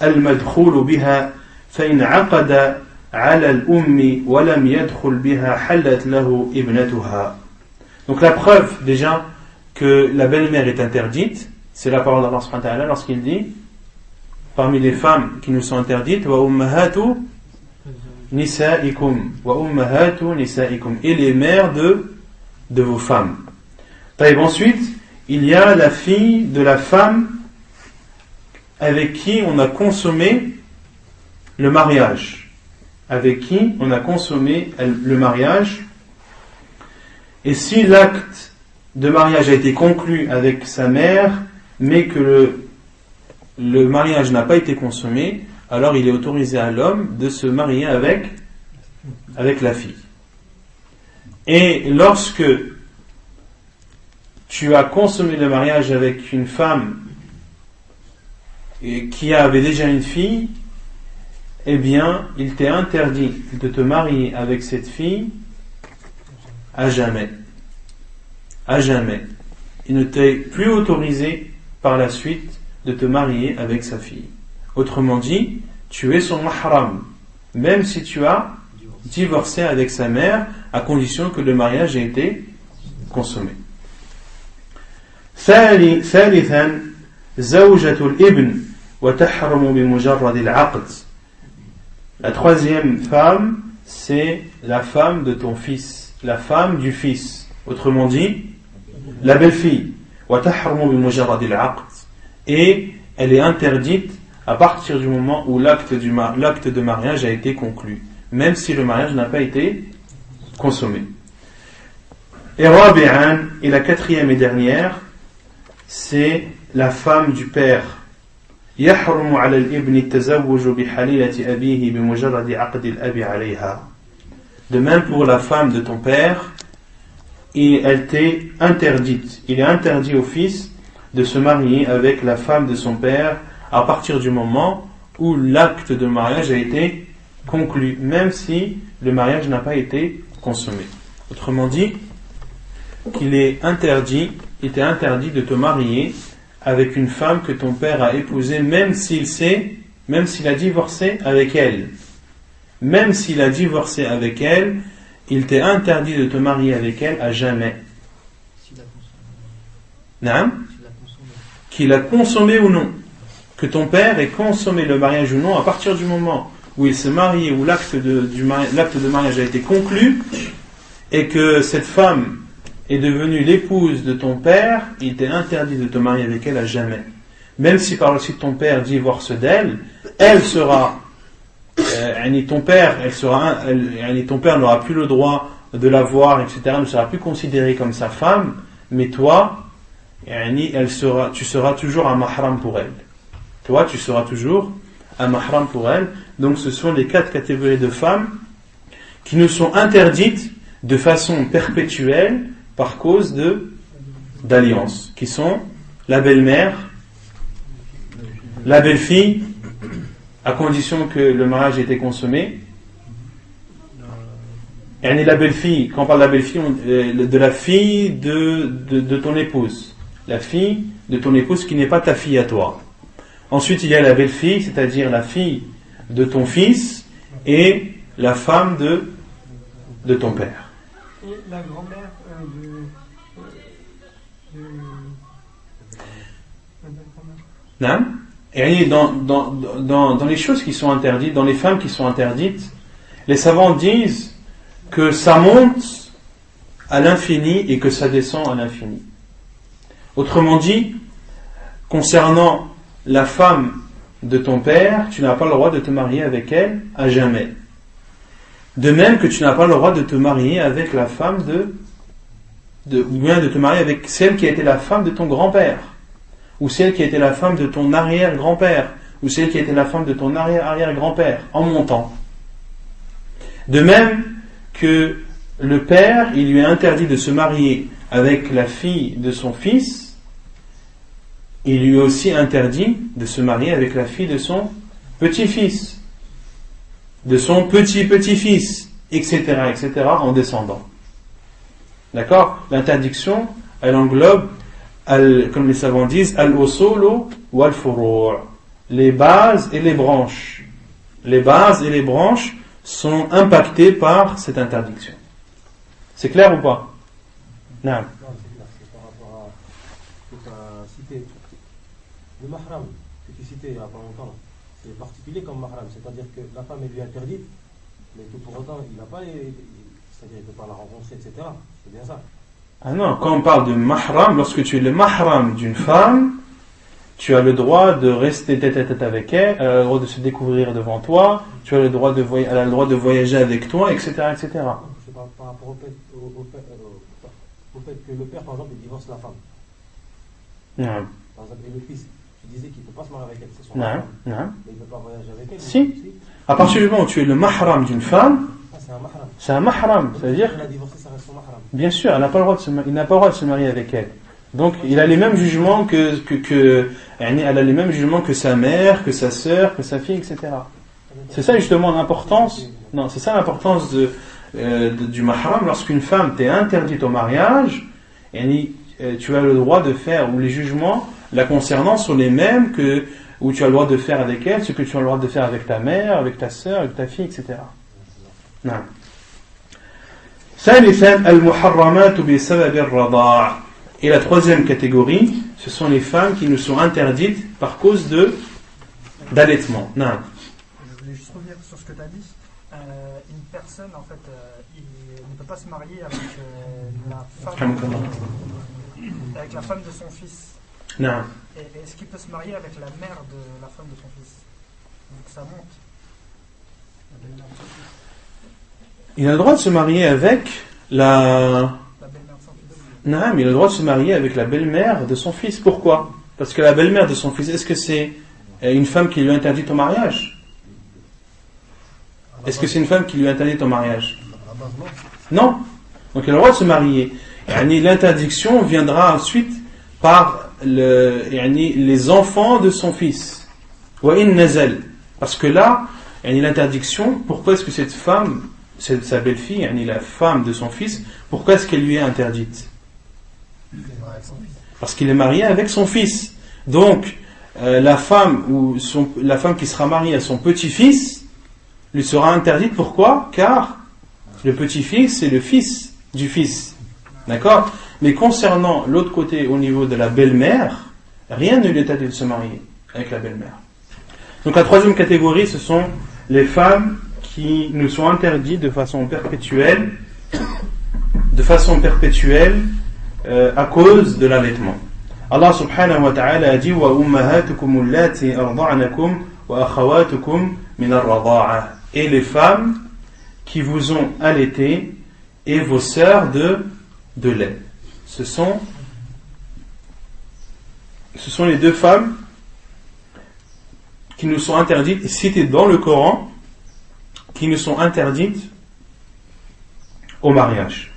المدخول بها فإن عقد على الأم ولم يدخل بها حلت له ابنتها. Donc la preuve déjà que la belle-mère est interdite, c'est la parole d'Allah subhanahu wa ta'ala lorsqu'il dit parmi les femmes qui nous sont interdites wa ummahatu nisaikum wa ummahatu nisaikum, et les mères de vos femmes. Et ensuite il y a la fille de la femme avec qui on a consommé le mariage, avec qui on a consommé le mariage. Et si l'acte de mariage a été conclu avec sa mère, mais que le mariage n'a pas été consommé, alors il est autorisé à l'homme de se marier avec la fille. Et lorsque tu as consommé le mariage avec une femme qui avait déjà une fille, eh bien, il t'est interdit de te marier avec cette fille à jamais. À jamais. Il ne t'est plus autorisé par la suite de te marier avec sa fille. Autrement dit, tu es son mahram, même si tu as divorcé avec sa mère, à condition que le mariage ait été consommé. ثالثا زوجة الابن وتحرم بمجرد العقد. La troisième femme, c'est la femme de ton fils, la femme du fils, autrement dit la belle-fille. وتحرم بمجرد العقد, et elle est interdite à partir du moment où l'acte de mariage a été conclu, même si le mariage n'a pas été consommé. Et رابعا, et la quatrième et dernière, c'est la femme du père. يحرم على الابن التزوج بحليلة أبيه بمجرد عقد الأب عليها. De même pour la femme de ton père, elle t'est interdite. Il est interdit au fils de se marier avec la femme de son père à partir du moment où l'acte de mariage a été conclu, même si le mariage n'a pas été consommé. Autrement dit, il t'est interdit de te marier avec une femme que ton père a épousée, même s'il a divorcé avec elle. Même s'il a divorcé avec elle, il t'est interdit de te marier avec elle à jamais. Qu'il a consommé ou non. Que ton père ait consommé le mariage ou non, à partir du moment où il s'est marié, où l'acte de mariage a été conclu, et que cette femme est devenue l'épouse de ton père, il t'est interdit de te marier avec elle à jamais. Même si par la suite ton père divorce d'elle, elle sera, ton père n'aura plus le droit de la voir, etc., ne sera plus considéré comme sa femme, mais toi, tu seras toujours un mahram pour elle. Toi, tu seras toujours un mahram pour elle. Donc ce sont les 4 catégories de femmes qui nous sont interdites de façon perpétuelle par cause d'alliance, qui sont la belle-mère, la belle-fille, à condition que le mariage ait été consommé. Et la belle-fille, quand on parle de la belle-fille, de la fille de ton épouse. La fille de ton épouse qui n'est pas ta fille à toi. Ensuite, il y a la belle-fille, c'est-à-dire la fille de ton fils et la femme de ton père. Et la grand-mère Non? Et dans les choses qui sont interdites, dans les femmes qui sont interdites, les savants disent que ça monte à l'infini et que ça descend à l'infini. Autrement dit, concernant la femme de ton père, tu n'as pas le droit de te marier avec elle à jamais. De même que tu n'as pas le droit de te marier avec la femme ou bien de te marier avec celle qui a été la femme de ton grand-père, ou celle qui a été la femme de ton arrière-grand-père, ou celle qui a été la femme de ton arrière-arrière-grand-père, en montant. De même que le père, il lui est interdit de se marier avec la fille de son fils, il lui est aussi interdit de se marier avec la fille de son petit-fils, de son petit-petit-fils, etc., etc., en descendant. D'accord? L'interdiction, elle englobe, comme les savants disent, al-usulu wal-furu', les bases et les branches. Les bases et les branches sont impactées par cette interdiction. C'est clair ou pas? Non. Non, c'est clair, c'est par rapport à ce que tu as cité. Le mahram que tu citais il n'y a pas longtemps, c'est particulier comme mahram, c'est-à-dire que la femme est lui interdite, mais que pour autant il n'a pas c'est-à-dire qu'il ne peut pas la rencontrer, etc. C'est bien ça. Ah non, quand on parle de mahram, lorsque tu es le mahram d'une femme, tu as le droit de rester tête à tête avec elle, elle a le droit de se découvrir devant toi, tu as le droit elle a le droit de voyager avec toi, etc., etc. C'est par rapport au fait que le père, par exemple, il divorce la femme. Non. Par exemple, et le fils, tu disais qu'il ne peut pas se marier avec elle, c'est son Non, mahram. non. Mais il ne peut pas voyager avec elle. Si. À partir du moment où tu es le mahram d'une femme, c'est un mahram. C'est un mahram, c'est-à-dire, elle a divorcé, ça reste son mahram. bien sûr, il n'a pas le droit de se marier avec elle. Donc, il a les mêmes jugements elle a les mêmes jugements que sa mère, que sa sœur, que sa fille, etc. C'est ça justement l'importance. Non, c'est ça l'importance du mahram. Lorsqu'une femme t'est interdite au mariage, tu as le droit de faire, ou les jugements la concernant sont les mêmes où tu as le droit de faire avec elle, ce que tu as le droit de faire avec ta mère, avec ta sœur, avec ta fille, etc. Non. ثالثا المحرمات بسبب الرضاع. Et la troisième catégorie, ce sont les femmes qui nous sont interdites par cause d'allaitement. Non. Je voulais juste revenir sur ce que tu as dit. Une personne, en fait, il ne peut pas se marier avec la femme de son fils. Non. Et est-ce qu'il peut se marier avec la mère de la femme de son fils? Donc ça monte. Il a le droit de se marier avec la belle-mère de son fils. Non, mais il a le droit de se marier avec la belle-mère de son fils. Pourquoi? Parce que la belle-mère de son fils, est-ce que c'est une femme qui lui interdit au mariage? Est-ce que c'est une femme qui lui interdit au mariage? Non. Donc il a le droit de se marier. L'interdiction viendra ensuite par les enfants de son fils. Parce que là, l'interdiction, pourquoi est-ce que cette femme, sa belle-fille, la femme de son fils, pourquoi est-ce qu'elle lui est interdite? Parce qu'il est marié avec son fils. Donc, la femme qui sera mariée à son petit-fils lui sera interdite. Pourquoi? Car le petit-fils, c'est le fils du fils. D'accord? Mais concernant l'autre côté, au niveau de la belle-mère, rien ne lui est interdit de se marier avec la belle-mère. Donc la troisième catégorie, ce sont les femmes qui nous sont interdites de façon perpétuelle à cause de l'allaitement. Allah subhanahu wa ta'ala a dit wa ummahatukum allati arda'nakum wa akhawatukum min ar-radha'a, et les femmes qui vous ont allaité et vos sœurs de lait. Ce sont les deux femmes qui nous sont interdites, citées dans le Coran, qui nous sont interdites au mariage.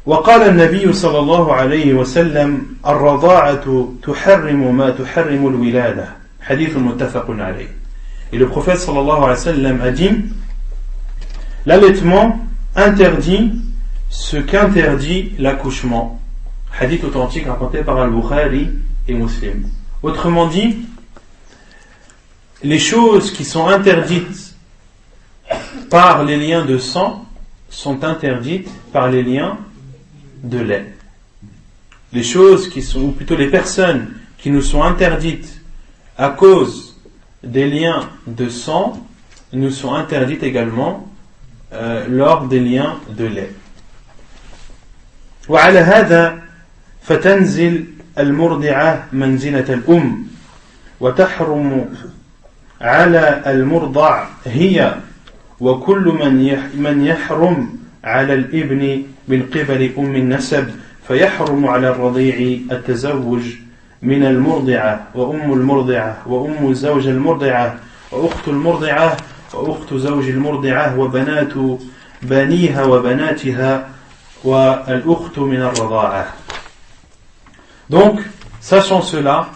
وقال النبي صلى الله عليه وسلم الرضاعة تحرم ما تحرم الولادة حديث متفق عليه. Et le prophète sallallahu alayhi wa sallam a dit, l'allaitement interdit ce qu'interdit l'accouchement. Hadith authentique rapporté par Al-Bukhari et Muslim. Autrement dit, les choses qui sont interdites par les liens de sang sont interdites par les liens de lait. Les choses qui sont, ou plutôt les personnes qui nous sont interdites à cause des liens de sang, nous sont interdites également lors des liens de lait. وعلى هذا فتنزل المرضعة منزلة الأم وتحرم على المرضع هي وكل من يحرم على الابن من قبل أم النسب فيحرم على الرضيع التزوج من المرضعة وأم المرضعة وأم الزوج المرضعة وأخت المرضعة وأخت زوج المرضعة وبنات بنيها وبناتها والأخت من الرضاعة. Donc, sachant cela,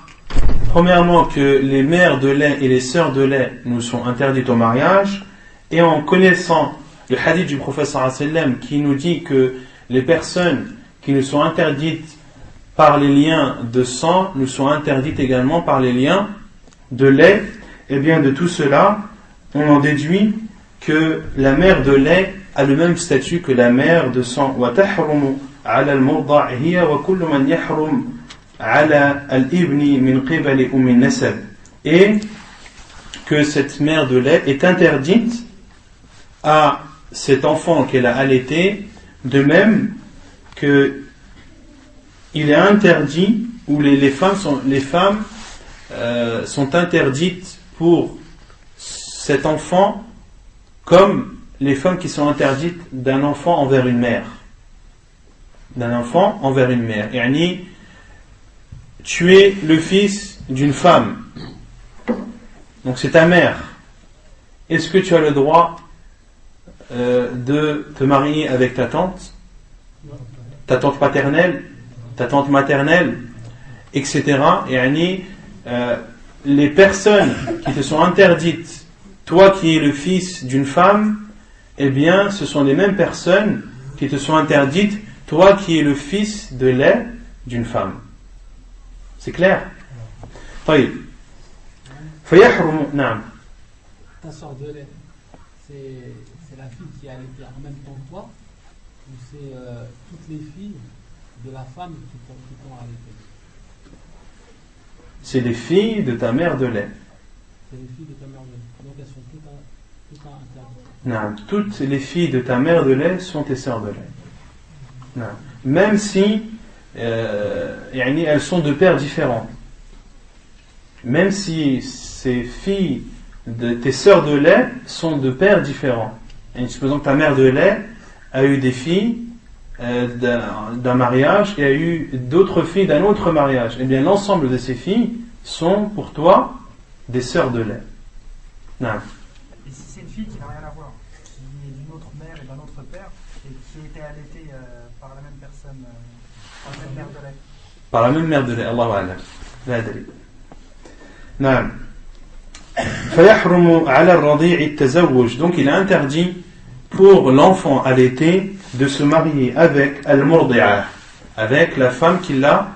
premièrement que les mères de lait et les sœurs de lait nous sont interdites au mariage, et en connaissant le hadith du prophète sallallahu alayhi wa sallam qui nous dit que les personnes qui nous sont interdites par les liens de sang nous sont interdites également par les liens de lait, et bien de tout cela, on en déduit que la mère de lait a le même statut que la mère de sang. وَتَحْرُمُ عَلَى الْمُرْضَعِ هِيَ وَكُلُّ مَنْ يَحْرُمْ عَلَى الْإِبْنِ مِنْ قِبَلِ أُمِّ النَّسَبِ, et que cette mère de lait est interdite à cet enfant qu'elle a allaité, de même que il est interdit, ou les femmes sont interdites pour cet enfant comme les femmes qui sont interdites d'un enfant envers une mère. D'un enfant envers une mère. Yani, tu es le fils d'une femme, donc c'est ta mère. Est-ce que tu as le droit de te marier avec ta tante paternelle, ta tante maternelle, etc. Yani, les personnes qui te sont interdites, toi qui es le fils d'une femme, eh bien ce sont les mêmes personnes qui te sont interdites, toi qui es le fils de lait d'une femme. C'est clair? طيب. فيحرم. نعم. Ta soeur de lait, c'est la fille qui a allaité en même temps que toi, ou c'est toutes les filles de la femme qui t'ont allaité? C'est les filles de ta mère de lait. C'est les filles de ta mère de lait. Donc elles sont toutes interdites. Non, toutes les filles de ta mère de lait sont tes sœurs de lait. Non. Même si elles sont de pères différents. Même si ces filles de tes sœurs de lait sont de pères différents. Et supposons que ta mère de lait a eu des filles d'un mariage et a eu d'autres filles d'un autre mariage. Eh bien, l'ensemble de ces filles sont pour toi des sœurs de lait. Non. Et si c'est une fille qui n'a rien à voir, qui est d'une autre mère et d'un autre père, et qui a été allaitée par la même personne, par la même mère de lait? Par la même mère de lait, Allahu a'lam. La adri. Non. فيحرم على الرضيع التزوج. Donc il est interdit pour l'enfant allaité de se marier avec al-murdi'a, avec la femme qui l'a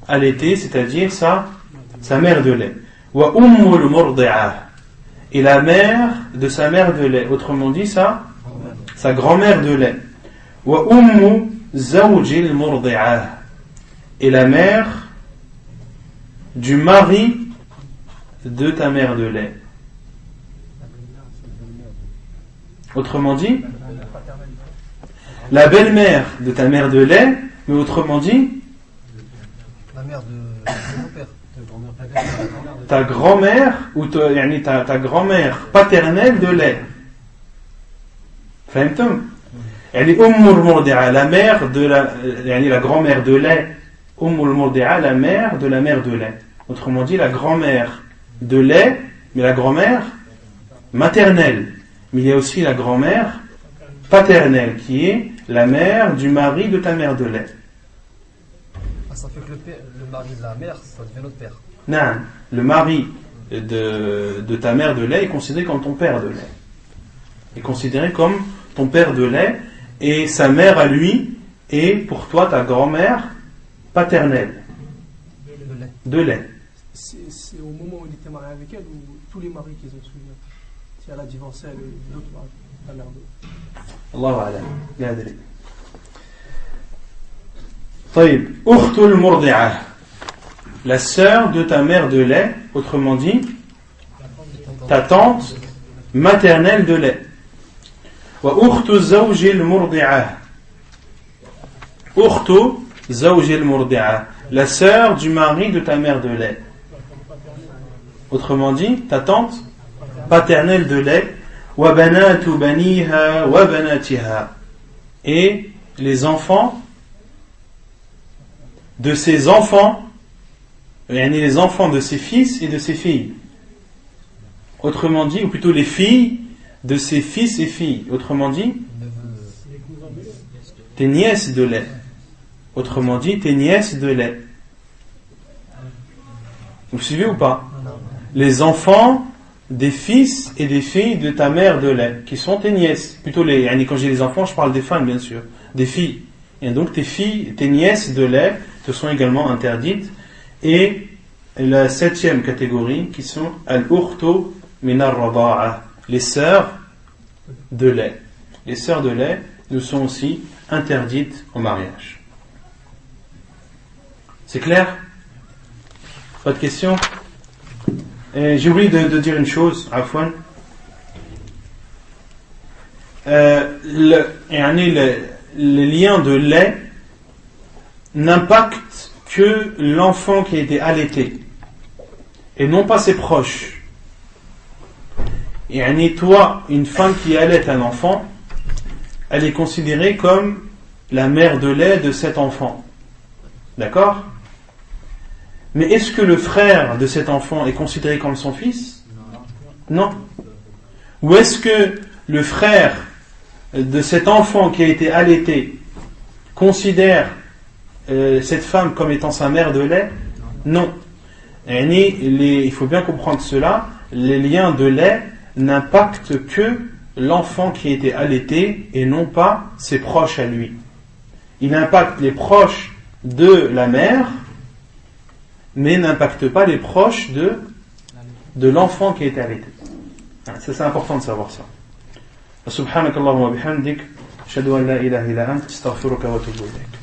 allaité, c'est-à-dire sa mère de lait. Wa ummul murdi'a, et la mère de sa mère de lait, autrement dit sa grand-mère de lait. Wa ummu zawjil murdi'a, et la mère du mari de ta mère de lait. Autrement dit, la belle-mère de ta mère de lait, mais autrement dit, La mère de mon père. ta grand-mère ou ta grand-mère paternelle de lait. فهمتم؟ يعني أم المرضعة, la mère de la grand-mère de lait. أم المرضعة, la mère de la mère de lait. Autrement dit, la grand-mère de lait, mais la grand-mère maternelle. Mais il y a aussi la grand-mère paternelle, qui est la mère du mari de ta mère de lait. Ah, ça fait que le mari de la mère, ça devient notre père. Non, le mari de ta mère de lait est considéré comme ton père de lait. Est considéré comme ton père de lait, et sa mère à lui est pour toi ta grand-mère paternelle de lait. C'est au moment où il était marié avec elle ou tous les maris qu'ils ont suivis. Si elle a divorcé, l'autre mari, la mère d'eux. Allahu a'lam, la adri. طيب, أخت المرضعة, la sœur de ta mère de lait, autrement dit, ta tante maternelle de lait. وأخت الزوج المرضعة, أخت زوج المرضعة, la sœur du mari de ta mère de lait. Autrement dit, ta tante paternelle de lait. وبنات بنيها وبناتها, et les enfants de ses enfants, les enfants de ses fils et de ses filles. Autrement dit, ou plutôt les filles de ses fils et filles. Autrement dit, tes nièces de lait. Autrement dit, tes nièces de lait. Vous suivez ou pas? Les enfants des fils et des filles de ta mère de lait, qui sont tes nièces. Plutôt quand j'ai les enfants, je parle des femmes, bien sûr. Des filles. Et donc tes filles, tes nièces de lait te sont également interdites. Et la 7e catégorie, qui sont al-ukhtu min ar-rada'a, les sœurs de lait. Les sœurs de lait nous sont aussi interdites au mariage. C'est clair? Pas de questions? J'ai oublié de dire une chose, Afwan. Les liens de lait n'impactent que l'enfant qui a été allaité et non pas ses proches. Et toi, une femme qui allaite un enfant, elle est considérée comme la mère de lait de cet enfant. D'accord? Mais est-ce que le frère de cet enfant est considéré comme son fils? Non. Ou est-ce que le frère de cet enfant qui a été allaité considère cette femme comme étant sa mère de lait? Non. Il faut bien comprendre cela. Les liens de lait n'impactent que l'enfant qui a été allaité et non pas ses proches à lui. Il impacte les proches de la mère, mais n'impacte pas les proches de l'enfant qui a été allaité. C'est important de savoir ça. Subhanakallahumma wa bihamdik, ashhadu an la ilaha illa anta, astaghfiruka wa atubu ilayk.